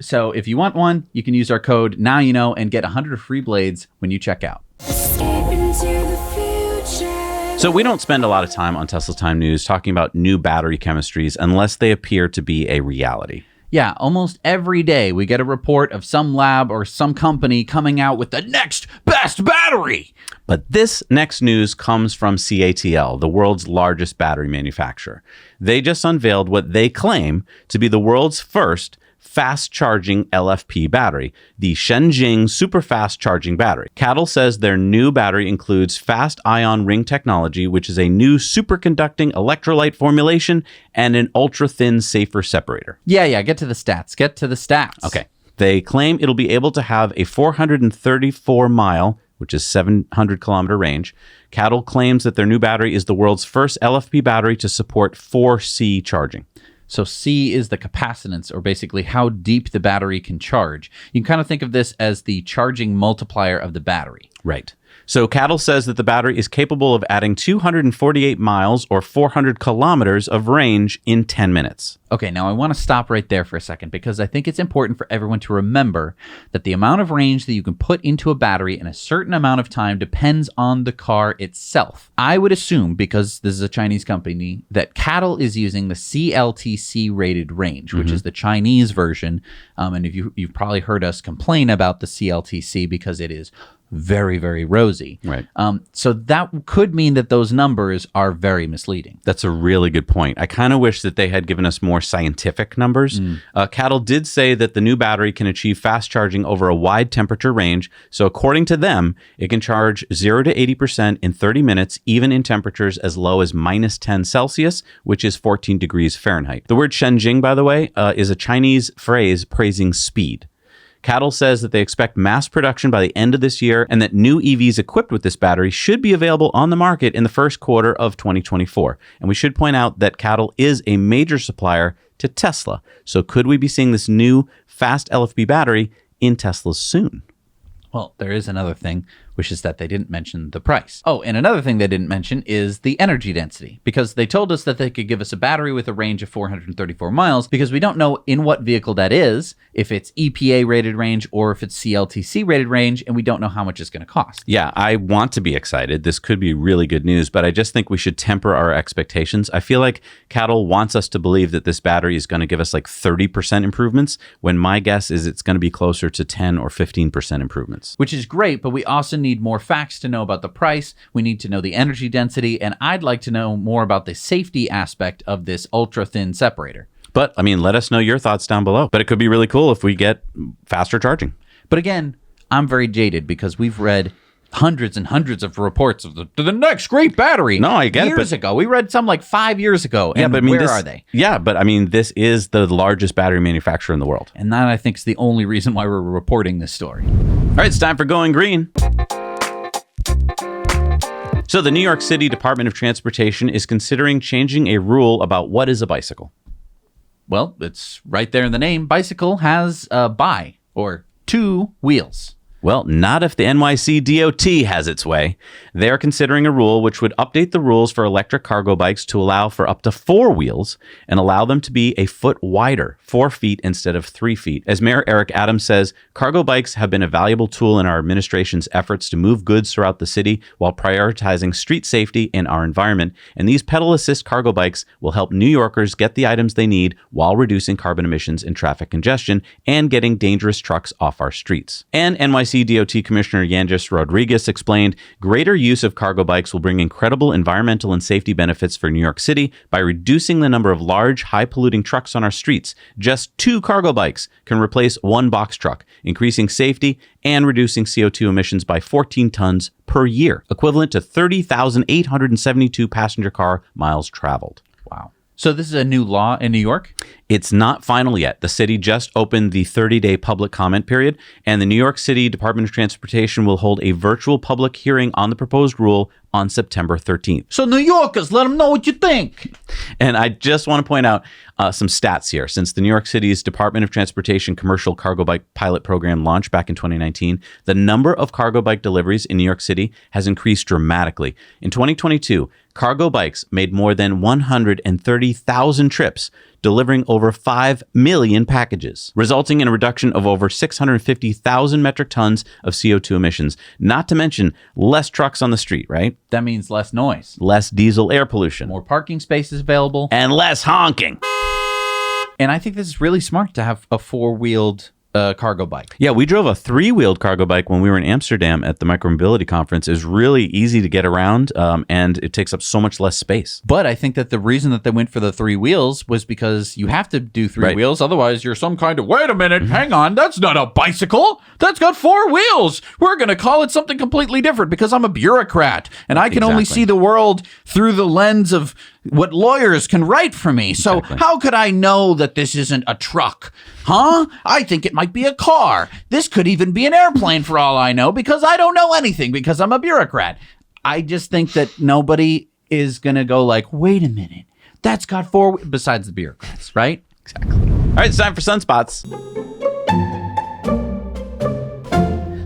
So if you want one, you can use our code Now You Know and get 100 free blades when you check out. So we don't spend a lot of time on Tesla Time News talking about new battery chemistries unless they appear to be a reality. Yeah, almost every day we get a report of some lab or some company coming out with the next best battery. But this next news comes from CATL, the world's largest battery manufacturer. They just unveiled what they claim to be the world's first fast-charging LFP battery, the Shenzhen Super Fast Charging Battery. CATL says their new battery includes fast ion ring technology, which is a new superconducting electrolyte formulation and an ultra-thin, safer separator. Yeah, get to the stats. Okay. They claim it'll be able to have a 434-mile, which is 700-kilometer range. CATL claims that their new battery is the world's first LFP battery to support 4C charging. So C is the capacitance, or basically how deep the battery can charge. You can kind of think of this as the charging multiplier of the battery. Right. So CATL says that the battery is capable of adding 248 miles or 400 kilometers of range in 10 minutes. Okay, now I want to stop right there for a second because I think it's important for everyone to remember that the amount of range that you can put into a battery in a certain amount of time depends on the car itself. I would assume, because this is a Chinese company, that CATL is using the CLTC rated range, which is the Chinese version. And if you've probably heard us complain about the CLTC because it is very, very rosy. Right. So that could mean that those numbers are very misleading. That's a really good point. I kind of wish that they had given us more scientific numbers. CATL did say that the new battery can achieve fast charging over a wide temperature range. So according to them, it can charge 0 to 80% in 30 minutes, even in temperatures as low as minus 10 Celsius, which is 14 degrees Fahrenheit. The word Shenzhen, by the way, is a Chinese phrase praising speed. CATL says that they expect mass production by the end of this year and that new EVs equipped with this battery should be available on the market in the first quarter of 2024. And we should point out that CATL is a major supplier to Tesla. So could we be seeing this new fast LFP battery in Teslas soon? Well, there is another thing, which is that they didn't mention the price. Oh, and another thing they didn't mention is the energy density, because they told us that they could give us a battery with a range of 434 miles, because we don't know in what vehicle that is, if it's EPA rated range or if it's CLTC rated range, and we don't know how much it's going to cost. Yeah, I want to be excited. This could be really good news, but I just think we should temper our expectations. I feel like Cattle wants us to believe that this battery is going to give us like 30% improvements, when my guess is it's going to be closer to 10 or 15% improvements. Which is great, but we also need more facts to know about the price. We need to know the energy density, and I'd like to know more about the safety aspect of this ultra-thin separator. But, I mean, let us know your thoughts down below. But it could be really cool if we get faster charging. But again, I'm very jaded because we've read hundreds and hundreds of reports of the next great battery. No, I get it. Years ago. We read some like 5 years ago. Yeah, and but I mean, where are they? Yeah, but I mean, this is the largest battery manufacturer in the world. And that, I think, is the only reason why we're reporting this story. All right, it's time for Going Green. So the New York City Department of Transportation is considering changing a rule about what is a bicycle. Well, it's right there in the name. Bicycle has or two wheels. Well, not if the NYC DOT has its way. They are considering a rule which would update the rules for electric cargo bikes to allow for up to 4 wheels and allow them to be a foot wider, 4 feet instead of 3 feet. As Mayor Eric Adams says, cargo bikes have been a valuable tool in our administration's efforts to move goods throughout the city while prioritizing street safety and our environment. And these pedal assist cargo bikes will help New Yorkers get the items they need while reducing carbon emissions and traffic congestion and getting dangerous trucks off our streets. And NYC DOT Commissioner Yangis Rodriguez explained, greater use of cargo bikes will bring incredible environmental and safety benefits for New York City by reducing the number of large, high-polluting trucks on our streets. Just 2 cargo bikes can replace 1 box truck, increasing safety and reducing CO2 emissions by 14 tons per year, equivalent to 30,872 passenger car miles traveled. Wow. So this is a new law in New York? It's not final yet. The city just opened the 30-day public comment period, and the New York City Department of Transportation will hold a virtual public hearing on the proposed rule on September 13th. So New Yorkers, let them know what you think. And I just want to point out some stats here. Since the New York City's Department of Transportation commercial cargo bike pilot program launched back in 2019, the number of cargo bike deliveries in New York City has increased dramatically. In 2022, cargo bikes made more than 130,000 trips, delivering over 5 million packages, resulting in a reduction of over 650,000 metric tons of CO2 emissions. Not to mention less trucks on the street, right? That means less noise, less diesel air pollution, more parking spaces available, and less honking. And I think this is really smart to have a 4-wheeled cargo bike. Yeah, we drove a 3-wheeled cargo bike when we were in Amsterdam at the Micromobility Conference. It was really easy to get around, and it takes up so much less space. But I think that the reason that they went for the 3 wheels was because you have to do 3 wheels. Otherwise, you're some kind of, wait a minute, hang on, that's not a bicycle. That's got 4 wheels. We're going to call it something completely different because I'm a bureaucrat, and I can only see the world through the lens of what lawyers can write for me. So how could I know that this isn't a truck? Huh? I think it might be a car. This could even be an airplane for all I know because I don't know anything because I'm a bureaucrat. I just think that nobody is going to go like, wait a minute, that's got 4 besides the bureaucrats, right? Exactly. All right, it's time for Sunspots.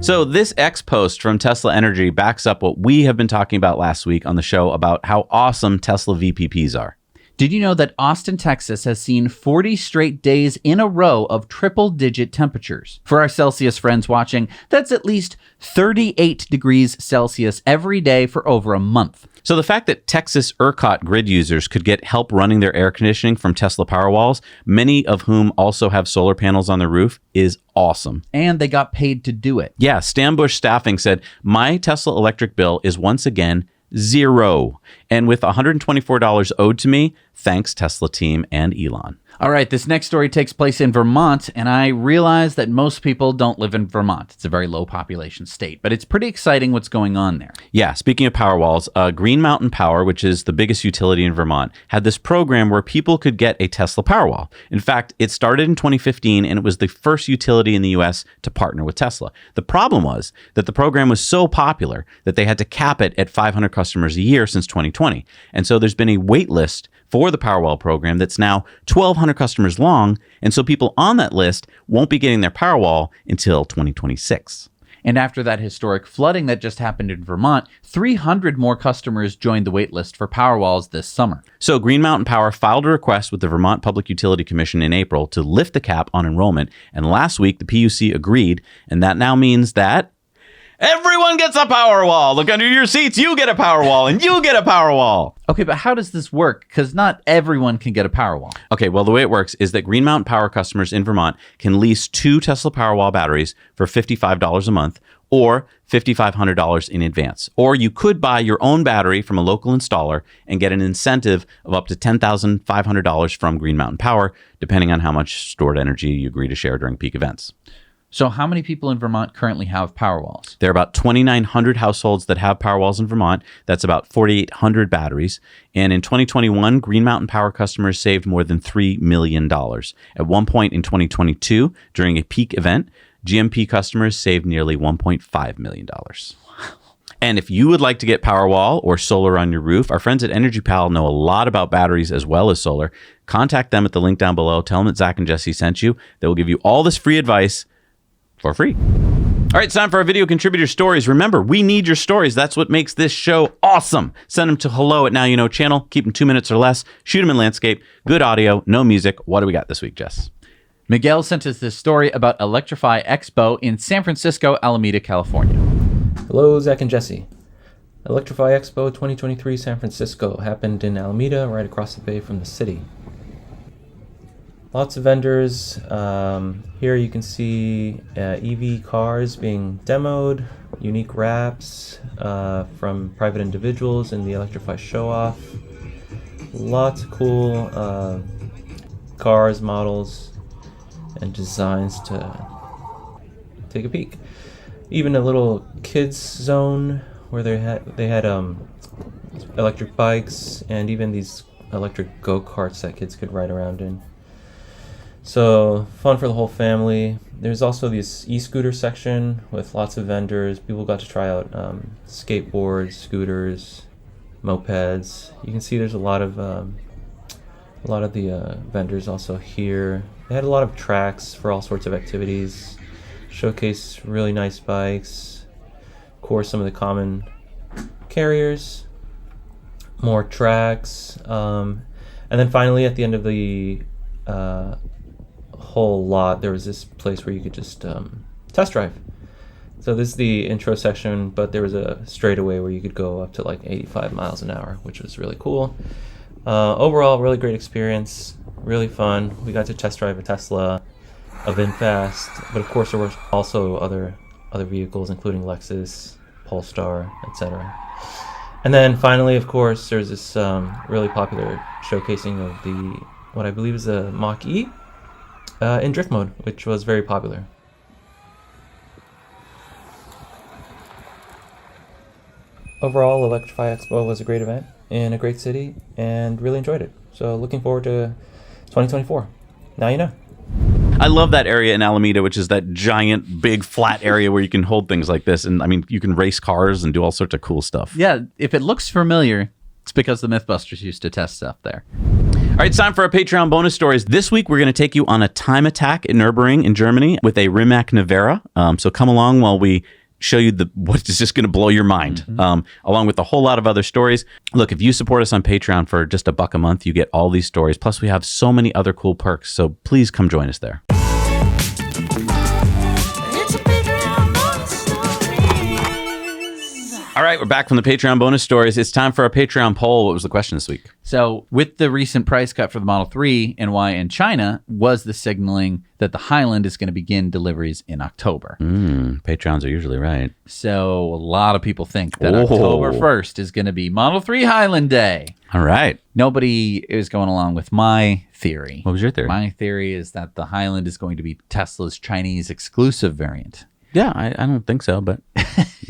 So this X post from Tesla Energy backs up what we have been talking about last week on the show about how awesome Tesla VPPs are. Did you know that Austin, Texas has seen 40 straight days in a row of triple-digit temperatures? For our Celsius friends watching, that's at least 38 degrees Celsius every day for over a month. So the fact that Texas ERCOT grid users could get help running their air conditioning from Tesla Powerwalls, many of whom also have solar panels on their roof, is awesome. And they got paid to do it. Yeah, Stan Bush Staffing said, my Tesla electric bill is once again $0. And with $124 owed to me, thanks Tesla team and Elon. All right, this next story takes place in Vermont, and I realize that most people don't live in Vermont. It's a very low population state, but it's pretty exciting what's going on there. Yeah, speaking of Powerwalls, Green Mountain Power, which is the biggest utility in Vermont, had this program where people could get a Tesla Powerwall. In fact, it started in 2015, and it was the first utility in the U.S. to partner with Tesla. The problem was that the program was so popular that they had to cap it at 500 customers a year since 2020. And so there's been a wait list for the Powerwall program that's now 1,200 customers long, and so people on that list won't be getting their Powerwall until 2026. And after that historic flooding that just happened in Vermont, 300 more customers joined the waitlist for Powerwalls this summer. So Green Mountain Power filed a request with the Vermont Public Utility Commission in April to lift the cap on enrollment, and last week the PUC agreed, and that now means that everyone gets a Powerwall. Look under your seats, you get a Powerwall, and you get a Powerwall. Okay, but how does this work? Because not everyone can get a Powerwall. Okay, well, the way it works is that Green Mountain Power customers in Vermont can lease 2 Tesla Powerwall batteries for $55 a month or $5,500 in advance. Or you could buy your own battery from a local installer and get an incentive of up to $10,500 from Green Mountain Power, depending on how much stored energy you agree to share during peak events. So how many people in Vermont currently have Powerwalls? There are about 2,900 households that have Powerwalls in Vermont. That's about 4,800 batteries. And in 2021, Green Mountain Power customers saved more than $3 million. At one point in 2022, during a peak event, GMP customers saved nearly $1.5 million. And if you would like to get Powerwall or solar on your roof, our friends at EnergyPal know a lot about batteries as well as solar. Contact them at the link down below. Tell them that Zach and Jesse sent you. They will give you all this free advice for free. All right, it's time for our video contributor stories. Remember, we need your stories. That's what makes this show awesome. Send them to hello@nowyouknow channel. Keep them 2 minutes or less. Shoot them in landscape. Good audio, no music. What do we got this week, Jess? Miguel sent us this story about Electrify Expo in San Francisco, Alameda, California. Hello, Zach and Jesse. Electrify Expo 2023 San Francisco happened in Alameda, right across the bay from the city. Lots of vendors. Here you can see EV cars being demoed, unique wraps from private individuals in the Electrify show-off. Lots of cool cars, models, and designs to take a peek. Even a little kids zone where they had electric bikes and even these electric go-karts that kids could ride around in. So fun for the whole family. There's also this e-scooter section with lots of vendors. People got to try out skateboards, scooters, mopeds. You can see there's a lot of the vendors also here. They had a lot of tracks for all sorts of activities. Showcase really nice bikes. Of course, some of the common carriers. More tracks. And then finally, at the end of the whole lot, there was this place where you could just test drive. So this is the intro section, but there was a straightaway where you could go up to like 85 miles an hour, which was really cool. Overall, really great experience, really fun. We got to test drive a Tesla, a VinFast, but of course there were also other vehicles, including Lexus, Polestar, etc. And then finally, of course, there's this really popular showcasing of the what I believe is a Mach-E in drift mode, which was very popular. Overall, Electrify Expo was a great event in a great city and really enjoyed it. So looking forward to 2024. Now you know. I love that area in Alameda, which is that giant, big, flat area where you can hold things like this. And I mean, you can race cars and do all sorts of cool stuff. Yeah, if it looks familiar, it's because the Mythbusters used to test stuff there. All right, it's time for our Patreon bonus stories. This week, we're going to take you on a time attack in Nürburgring in Germany with a Rimac Nevera. So come along while we show you what is just going to blow your mind, along with a whole lot of other stories. Look, if you support us on Patreon for just $1 a month, you get all these stories. Plus, we have so many other cool perks. So please come join us there. All right, we're back from the Patreon bonus stories. It's time for our Patreon poll. What was the question this week? So with the recent price cut for the Model 3, and why in China was the signaling that the Highland is going to begin deliveries in October. Patreons are usually right. So a lot of people think that October 1st is going to be Model 3 Highland Day. All right. Nobody is going along with my theory. What was your theory? My theory is that the Highland is going to be Tesla's Chinese exclusive variant. Yeah, I don't think so, but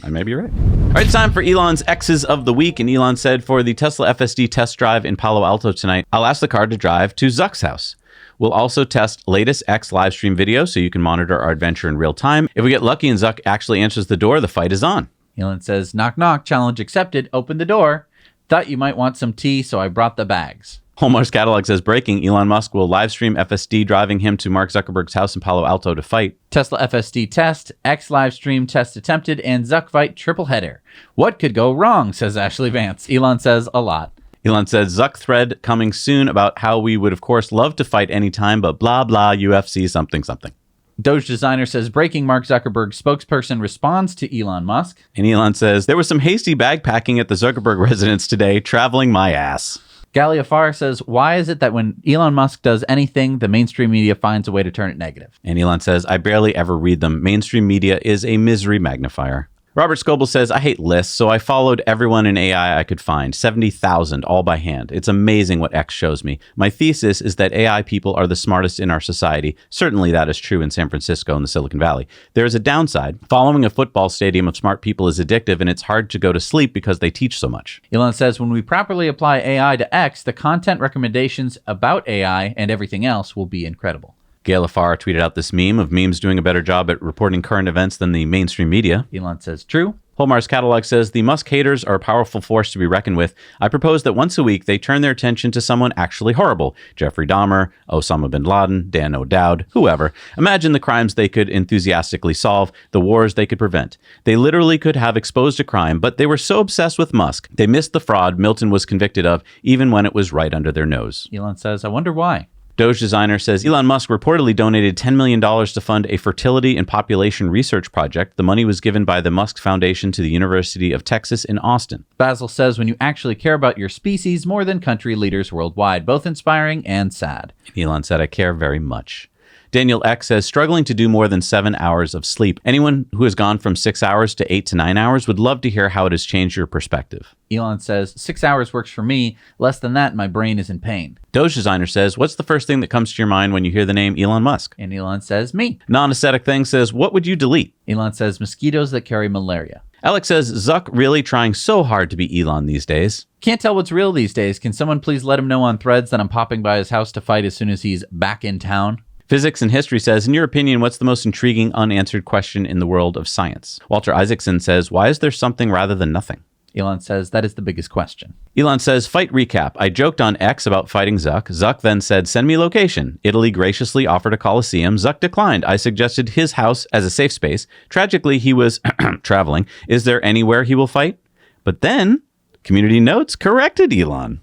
I may be right. All right, it's time for Elon's X's of the week. And Elon said, for the Tesla FSD test drive in Palo Alto tonight, I'll ask the car to drive to Zuck's house. We'll also test latest X live stream video so you can monitor our adventure in real time. If we get lucky and Zuck actually answers the door, the fight is on. Elon says, knock, knock, challenge accepted. Open the door. Thought you might want some tea, so I brought the bags. Hallmark's Catalog says, breaking, Elon Musk will live stream FSD driving him to Mark Zuckerberg's house in Palo Alto to fight. Tesla FSD test, X live stream test attempted, and Zuck fight triple header. What could go wrong, says Ashley Vance. Elon says a lot. Elon says, Zuck thread coming soon about how we would, of course, love to fight anytime, but blah, blah, UFC something, something. Doge Designer says, breaking, Mark Zuckerberg's spokesperson responds to Elon Musk. And Elon says, there was some hasty bag packing at the Zuckerberg residence today, traveling my ass. Galiafar says, why is it that when Elon Musk does anything, the mainstream media finds a way to turn it negative? And Elon says, I barely ever read them. Mainstream media is a misery magnifier. Robert Scoble says, I hate lists, so I followed everyone in AI I could find, 70,000, all by hand. It's amazing what X shows me. My thesis is that AI people are the smartest in our society. Certainly that is true in San Francisco and the Silicon Valley. There is a downside. Following a football stadium of smart people is addictive, and it's hard to go to sleep because they teach so much. Elon says, when we properly apply AI to X, the content recommendations about AI and everything else will be incredible. Gail Afar tweeted out this meme of memes doing a better job at reporting current events than the mainstream media. Elon says, true. Hallmark's Catalog says, the Musk haters are a powerful force to be reckoned with. I propose that once a week they turn their attention to someone actually horrible. Jeffrey Dahmer, Osama bin Laden, Dan O'Dowd, whoever. Imagine the crimes they could enthusiastically solve, the wars they could prevent. They literally could have exposed a crime, but they were so obsessed with Musk, they missed the fraud Milton was convicted of, even when it was right under their nose. Elon says, I wonder why. Doge Designer says, Elon Musk reportedly donated $10 million to fund a fertility and population research project. The money was given by the Musk Foundation to the University of Texas in Austin. Basil says, when you actually care about your species more than country leaders worldwide, both inspiring and sad. Elon said, I care very much. Daniel X says, struggling to do more than 7 hours of sleep. Anyone who has gone from 6 hours to 8 to 9 hours would love to hear how it has changed your perspective. Elon says, 6 hours works for me. Less than that, my brain is in pain. Doge Designer says, what's the first thing that comes to your mind when you hear the name Elon Musk? And Elon says, me. Non-aesthetic Thing says, what would you delete? Elon says, mosquitoes that carry malaria. Alex says, Zuck really trying so hard to be Elon these days. Can't tell what's real these days. Can someone please let him know on Threads that I'm popping by his house to fight as soon as he's back in town? Physics and History says, in your opinion, what's the most intriguing unanswered question in the world of science? Walter Isaacson says, why is there something rather than nothing? Elon says, that is the biggest question. Elon says, fight recap. I joked on X about fighting Zuck. Zuck then said, send me location. Italy graciously offered a coliseum. Zuck declined. I suggested his house as a safe space. Tragically, he was traveling. Is there anywhere he will fight? But then, Community Notes corrected Elon,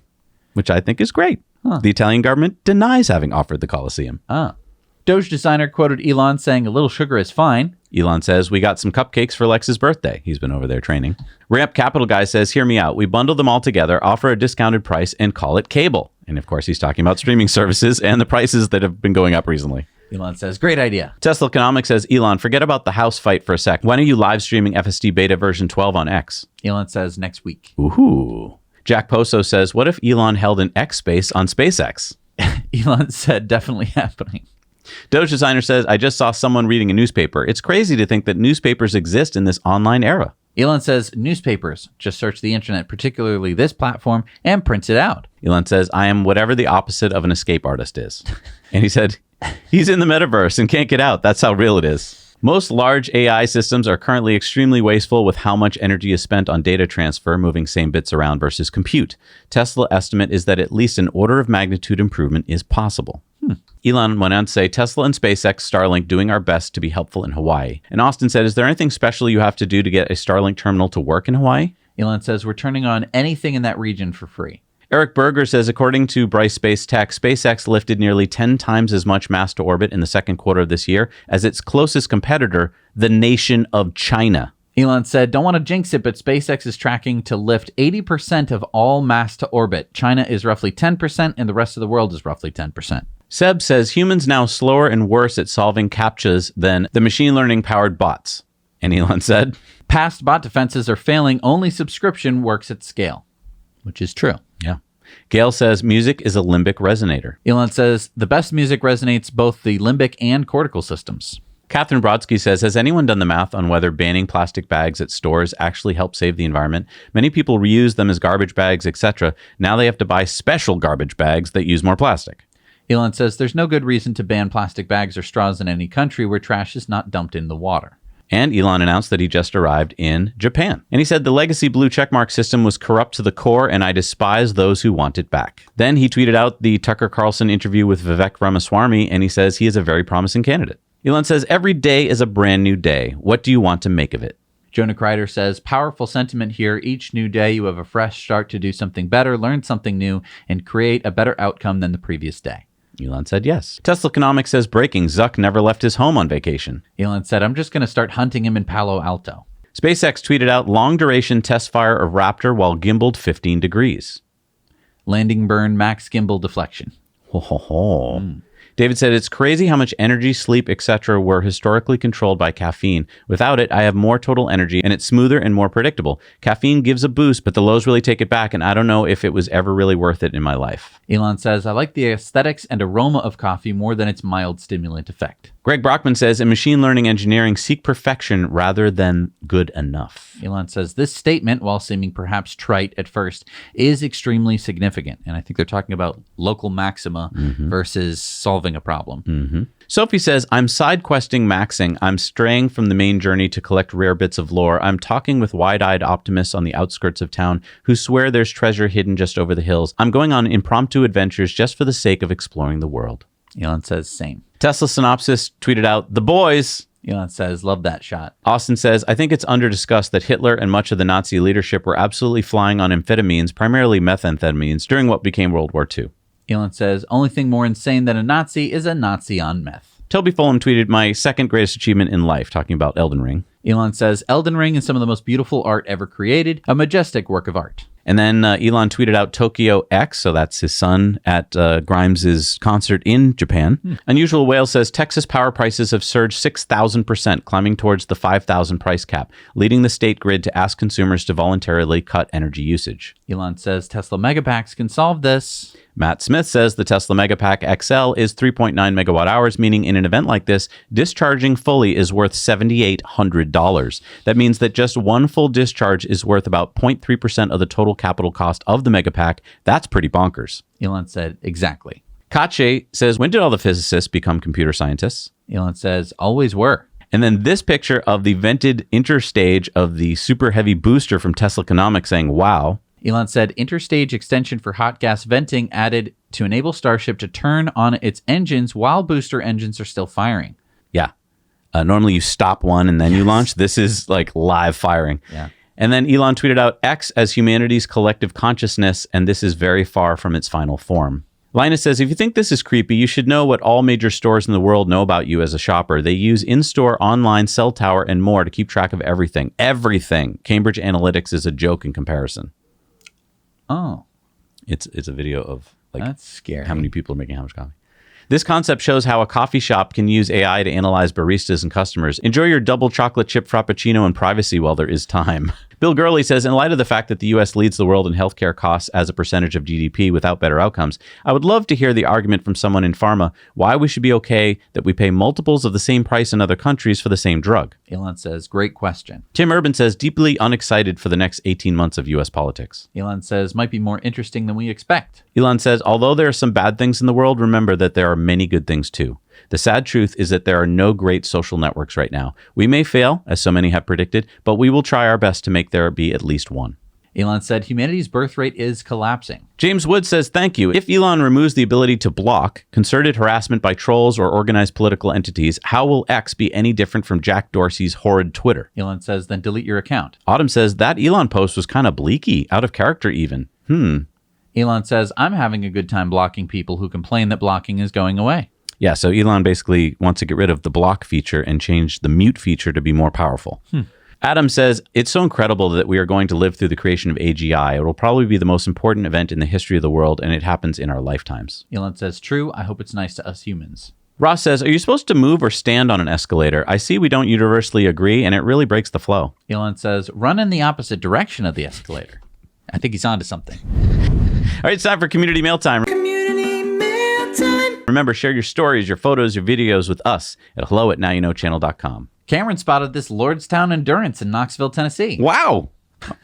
which I think is great. Huh. The Italian government denies having offered the coliseum. Doge Designer quoted Elon saying, a little sugar is fine. Elon says, we got some cupcakes for Lex's birthday. He's been over there training. Ramp Capital Guy says, hear me out. We bundle them all together, offer a discounted price, and call it cable. And of course, he's talking about streaming services and the prices that have been going up recently. Elon says, great idea. Tesla Economics says, Elon, forget about the house fight for a sec. When are you live streaming FSD beta version 12 on X? Elon says, next week. Ooh. Jack Poso says, what if Elon held an X space on SpaceX? Elon said, definitely happening. Doge Designer says, I just saw someone reading a newspaper. It's crazy to think that newspapers exist in this online era. Elon says, newspapers. Just search the internet, particularly this platform, and print it out. Elon says, I am whatever the opposite of an escape artist is. And he said, he's in the metaverse and can't get out. That's how real it is. Most large AI systems are currently extremely wasteful with how much energy is spent on data transfer, moving same bits around versus compute. Tesla estimate is that at least an order of magnitude improvement is possible. Elon went on to say, Tesla and SpaceX Starlink doing our best to be helpful in Hawaii. And Austin said, is there anything special you have to do to get a Starlink terminal to work in Hawaii? Elon says, we're turning on anything in that region for free. Eric Berger says, according to Bryce Space Tech, SpaceX lifted nearly 10 times as much mass to orbit in the second quarter of this year as its closest competitor, the nation of China. Elon said, don't want to jinx it, but SpaceX is tracking to lift 80% of all mass to orbit. China is roughly 10%, and the rest of the world is roughly 10%. Seb says, humans now slower and worse at solving CAPTCHAs than the machine learning-powered bots. And Elon said, past bot defenses are failing. Only subscription works at scale, which is true. Yeah. Gail says, music is a limbic resonator. Elon says, the best music resonates both the limbic and cortical systems. Catherine Brodsky says, has anyone done the math on whether banning plastic bags at stores actually helps save the environment? Many people reuse them as garbage bags, etc. Now they have to buy special garbage bags that use more plastic. Elon says, there's no good reason to ban plastic bags or straws in any country where trash is not dumped in the water. And Elon announced that he just arrived in Japan. And he said the legacy blue checkmark system was corrupt to the core, and I despise those who want it back. Then he tweeted out the Tucker Carlson interview with Vivek Ramaswamy, and he says he is a very promising candidate. Elon says, every day is a brand new day. What do you want to make of it? Jonah Kreider says, powerful sentiment here. Each new day you have a fresh start to do something better, learn something new, and create a better outcome than the previous day. Elon said yes. Tesla Economics says, breaking, Zuck never left his home on vacation. Elon said, I'm just going to start hunting him in Palo Alto. SpaceX tweeted out long-duration test fire of Raptor while gimbaled 15 degrees. Landing burn, max gimbal deflection. Ho, ho, ho. David said, it's crazy how much energy, sleep, etc. were historically controlled by caffeine. Without it, I have more total energy, and it's smoother and more predictable. Caffeine gives a boost, but the lows really take it back, and I don't know if it was ever really worth it in my life. Elon says, I like the aesthetics and aroma of coffee more than its mild stimulant effect. Greg Brockman says, in machine learning engineering, seek perfection rather than good enough. Elon says, this statement, while seeming perhaps trite at first, is extremely significant. And I think they're talking about local maxima versus solving a problem. Sophie says, I'm side questing maxing. I'm straying from the main journey to collect rare bits of lore. I'm talking with wide-eyed optimists on the outskirts of town who swear there's treasure hidden just over the hills. I'm going on impromptu adventures just for the sake of exploring the world. Elon says, same. Tesla Synopsis tweeted out, the boys. Elon says, love that shot. Austin says, I think it's under-discussed that Hitler and much of the Nazi leadership were absolutely flying on amphetamines, primarily methamphetamines, during what became World War II. Elon says, only thing more insane than a Nazi is a Nazi on meth. Toby Fulham tweeted, my second greatest achievement in life, talking about Elden Ring. Elon says, Elden Ring is some of the most beautiful art ever created, a majestic work of art. And then Elon tweeted out Tokyo X, so that's his son, at Grimes' concert in Japan. Unusual Whale says Texas power prices have surged 6,000%, climbing towards the 5,000 price cap, leading the state grid to ask consumers to voluntarily cut energy usage. Elon says Tesla Megapacks can solve this. Matt Smith says the Tesla Megapack XL is 3.9 megawatt hours, meaning in an event like this, discharging fully is worth $7,800. That means that just one full discharge is worth about 0.3% of the total capital cost of the Megapack. That's pretty bonkers. Elon said, exactly. Kache says, when did all the physicists become computer scientists? Elon says, always were. And then this picture of the vented interstage of the super heavy booster from Tesla Economics saying, wow. Elon said interstage extension for hot gas venting added to enable Starship to turn on its engines while booster engines are still firing. Yeah. Normally you stop one and then you launch. This is like live firing. Yeah. And then Elon tweeted out X as humanity's collective consciousness, and this is very far from its final form. Linus says, if you think this is creepy, you should know what all major stores in the world know about you as a shopper. They use in-store, online, cell tower, and more to keep track of everything. Everything. Cambridge Analytics is a joke in comparison. Oh. It's a video of like that's scary. How many people are making how much coffee. This concept shows how a coffee shop can use AI to analyze baristas and customers. Enjoy your double chocolate chip frappuccino in privacy while there is time. Bill Gurley says, in light of the fact that the U.S. leads the world in healthcare costs as a percentage of GDP without better outcomes, I would love to hear the argument from someone in pharma why we should be okay that we pay multiples of the same price in other countries for the same drug. Elon says, great question. Tim Urban says, deeply unexcited for the next 18 months of U.S. politics. Elon says, might be more interesting than we expect. Elon says, although there are some bad things in the world, remember that there are many good things too. The sad truth is that there are no great social networks right now. We may fail, as so many have predicted, but we will try our best to make there be at least one. Elon said humanity's birth rate is collapsing. James Wood says, thank you. If Elon removes the ability to block concerted harassment by trolls or organized political entities, how will X be any different from Jack Dorsey's horrid Twitter? Elon says, then delete your account. Autumn says, that Elon post was kind of bleaky, out of character even. Elon says, I'm having a good time blocking people who complain that blocking is going away. Yeah, so Elon basically wants to get rid of the block feature and change the mute feature to be more powerful. Adam says, it's so incredible that we are going to live through the creation of AGI. It will probably be the most important event in the history of the world, and it happens in our lifetimes. Elon says, true. I hope it's nice to us humans. Ross says, are you supposed to move or stand on an escalator? I see we don't universally agree, and it really breaks the flow. Elon says, run in the opposite direction of the escalator. I think he's onto something. All right, it's time for Community Mail Time. Remember, share your stories, your photos, your videos with us at hello@nowyouknowchannel.com. Cameron spotted this Lordstown Endurance in Knoxville, Tennessee. Wow.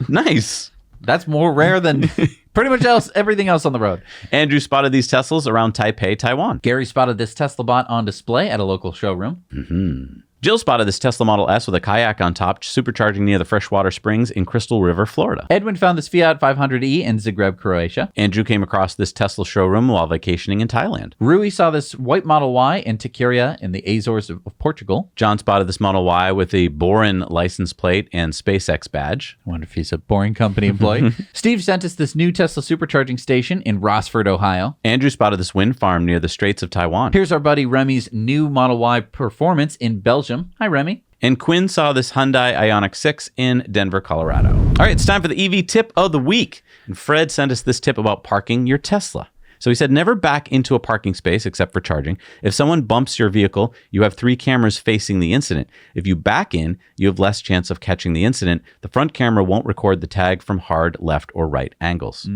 Nice. That's more rare than pretty much everything else on the road. Andrew spotted these Teslas around Taipei, Taiwan. Gary spotted this Tesla bot on display at a local showroom. Jill spotted this Tesla Model S with a kayak on top, supercharging near the freshwater springs in Crystal River, Florida. Edwin found this Fiat 500e in Zagreb, Croatia. Andrew came across this Tesla showroom while vacationing in Thailand. Rui saw this white Model Y in Tequeria in the Azores of Portugal. John spotted this Model Y with a Borin license plate and SpaceX badge. I wonder if he's a boring company employee. Steve sent us this new Tesla supercharging station in Rossford, Ohio. Andrew spotted this wind farm near the Straits of Taiwan. Here's our buddy Remy's new Model Y Performance in Belgium. Hi, Remy. And Quinn saw this Hyundai Ioniq 6 in Denver, Colorado. All right, it's time for the EV tip of the week. And Fred sent us this tip about parking your Tesla. So he said, never back into a parking space except for charging. If someone bumps your vehicle, you have 3 cameras facing the incident. If you back in, you have less chance of catching the incident. The front camera won't record the tag from hard left or right angles.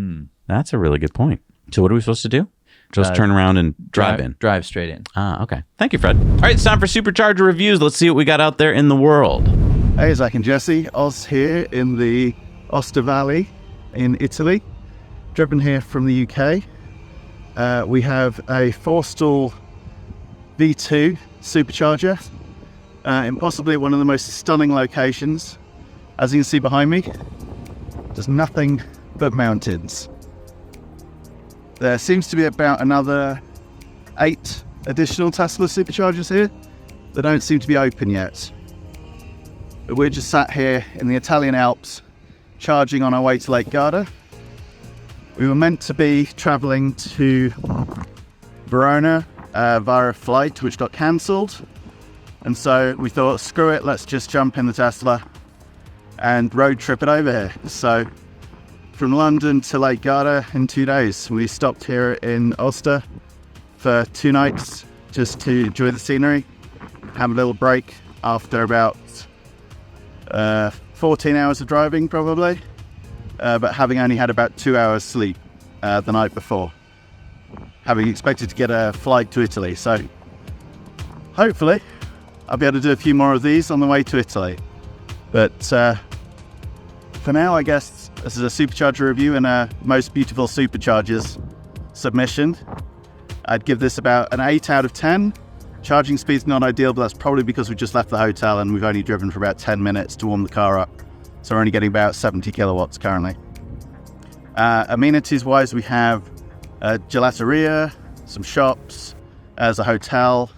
That's a really good point. So what are we supposed to do? Just turn around and drive in. Drive straight in. Okay. Thank you, Fred. All right, it's time for Supercharger reviews. Let's see what we got out there in the world. Hey, Zach and Jesse. Oz here in the Aosta Valley in Italy. Driven here from the UK. We have a 4-stall V2 supercharger in possibly one of the most stunning locations. As you can see behind me, there's nothing but mountains. There seems to be about another 8 additional Tesla superchargers here that don't seem to be open yet. But we're just sat here in the Italian Alps charging on our way to Lake Garda. We were meant to be traveling to Verona via a flight which got cancelled. And so we thought, screw it, let's just jump in the Tesla and road trip it over here. So from London to Lake Garda in 2 days. We stopped here in Aosta for 2 nights just to enjoy the scenery, have a little break after about 14 hours of driving probably, but having only had about 2 hours sleep the night before, having expected to get a flight to Italy. So hopefully I'll be able to do a few more of these on the way to Italy. But for now, I guess this is a supercharger review and a most beautiful superchargers submission. I'd give this about an 8 out of 10. Charging speed's not ideal, but that's probably because we just left the hotel and we've only driven for about 10 minutes to warm the car up. So we're only getting about 70 kilowatts currently. Amenities wise, we have a gelateria, some shops, there's a hotel,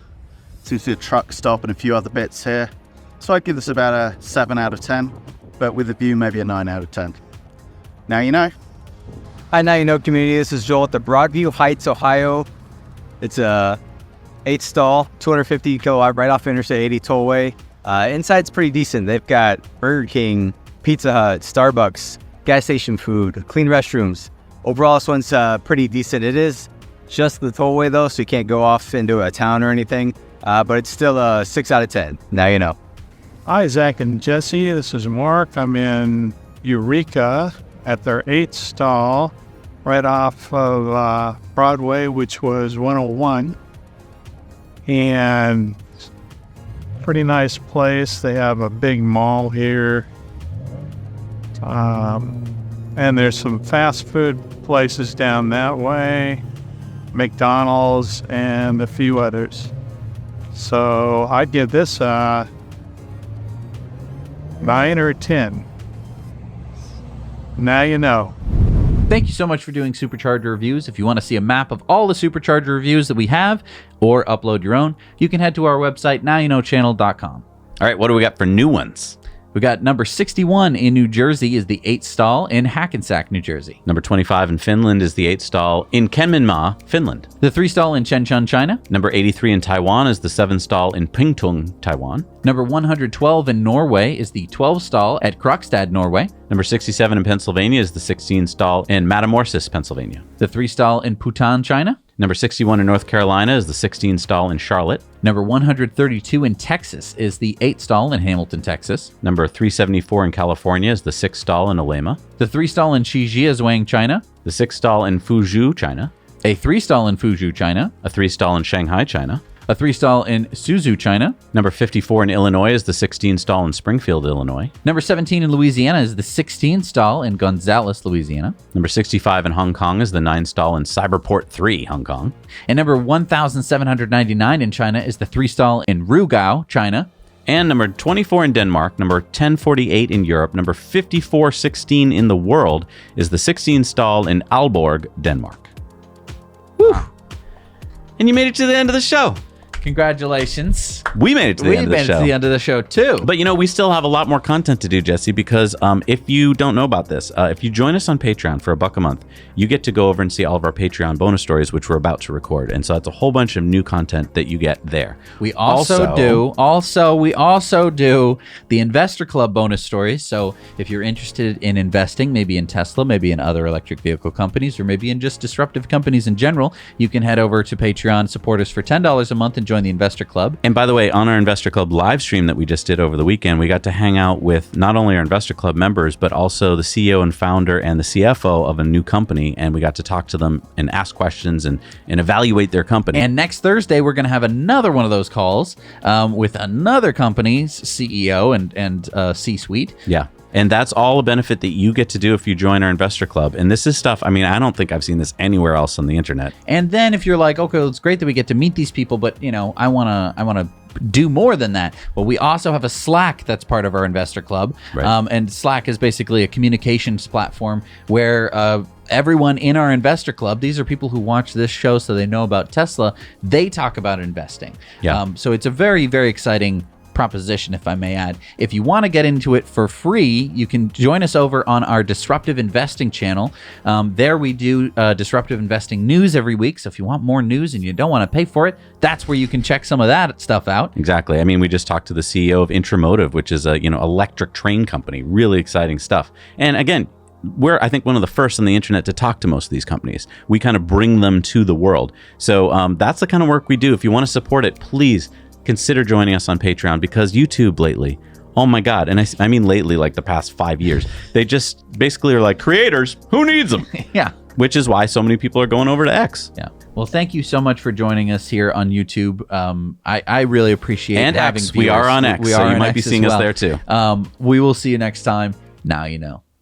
seems to be a truck stop and a few other bits here. So I'd give this about a 7 out of 10, but with the view, maybe a 9 out of 10. Now you know. Hi, Now You Know community. This is Joel at the Broadview Heights, Ohio. It's a 8-stall, 250 kilowatt right off Interstate 80 tollway. Inside's pretty decent. They've got Burger King, Pizza Hut, Starbucks, gas station food, clean restrooms. Overall, this one's pretty decent. It is just the tollway though, so you can't go off into a town or anything. But it's still a 6 out of 10. Now you know. Hi, Zach and Jesse. This is Mark. I'm in Eureka at their 8th stall right off of Broadway, which was 101. And pretty nice place. They have a big mall here. And there's some fast food places down that way, McDonald's and a few others. So I'd give this a 9 or a 10. Now you know. Thank you so much for doing Supercharger reviews. If you want to see a map of all the Supercharger reviews that we have or upload your own, you can head to our website, nowyouknowchannel.com. All right, what do we got for new ones? We got number 61 in New Jersey is the 8th stall in Hackensack, New Jersey. Number 25 in Finland is the 8th stall in Kenminma, Finland. The 3 stall in Shenzhen, China. Number 83 in Taiwan is the 7 stall in Pingtung, Taiwan. Number 112 in Norway is the 12 stall at Krokstad, Norway. Number 67 in Pennsylvania is the 16 stall in Matamoros, Pennsylvania. The 3 stall in Bhutan, China. Number 61 in North Carolina is the 16 stall in Charlotte. Number 132 in Texas is the 8 stall in Hamilton, Texas. Number 374 in California is the 6 stall in Olema. The 3 stall in Shijiazhuang, China. The 6 stall in Fuzhou, China. A 3 stall in Fuzhou, China. A 3 stall in Shanghai, China. A 3 stall in Suzhou, China. Number 54 in Illinois is the 16 stall in Springfield, Illinois. Number 17 in Louisiana is the 16 stall in Gonzales, Louisiana. Number 65 in Hong Kong is the 9 stall in Cyberport 3, Hong Kong. And number 1,799 in China is the 3 stall in Rugao, China. And number 24 in Denmark, number 1048 in Europe, number 5416 in the world is the 16 stall in Aalborg, Denmark. Woo! And you made it to the end of the show. Congratulations. We made it to the end of the show. We made it to the end of the show, too. But, we still have a lot more content to do, Jesse, because if you don't know about this, if you join us on Patreon for $1 a month, you get to go over and see all of our Patreon bonus stories, which we're about to record. And so that's a whole bunch of new content that you get there. We also do the Investor Club bonus stories. So if you're interested in investing, maybe in Tesla, maybe in other electric vehicle companies, or maybe in just disruptive companies in general, you can head over to Patreon, support us for $10 a month, and join the Investor Club. And by the way, on our Investor Club live stream that we just did over the weekend, we got to hang out with not only our Investor Club members, but also the CEO and founder and the CFO of a new company. And we got to talk to them and ask questions and evaluate their company. And next Thursday, we're going to have another one of those calls with another company's CEO and C-suite. Yeah. And that's all a benefit that you get to do if you join our Investor Club. And this is stuff, I don't think I've seen this anywhere else on the internet. And then if you're like, okay, well, it's great that we get to meet these people, but I want to do more than that. Well, we also have a Slack that's part of our Investor Club. Right. And Slack is basically a communications platform where everyone in our Investor Club, these are people who watch this show so they know about Tesla, they talk about investing. Yeah. So it's a very, very exciting proposition, if I may add. If you want to get into it for free, you can join us over on our Disruptive Investing channel. There we do disruptive investing news every week. So if you want more news and you don't want to pay for it, that's where you can check some of that stuff out. Exactly. We just talked to the CEO of Intramotev, which is a electric train company. Really exciting stuff. And again, we're, I think, one of the first on the internet to talk to most of these companies. We kind of bring them to the world. So that's the kind of work we do. If you want to support it, please consider joining us on Patreon, because YouTube lately, oh my God, and I mean lately, like the past 5 years, they just basically are like, creators, who needs them? Yeah. Which is why so many people are going over to X. Yeah. Well, thank you so much for joining us here on YouTube. I really appreciate and having X. viewers. We are on X, so you might be seeing us there too. We will see you next time. Now you know.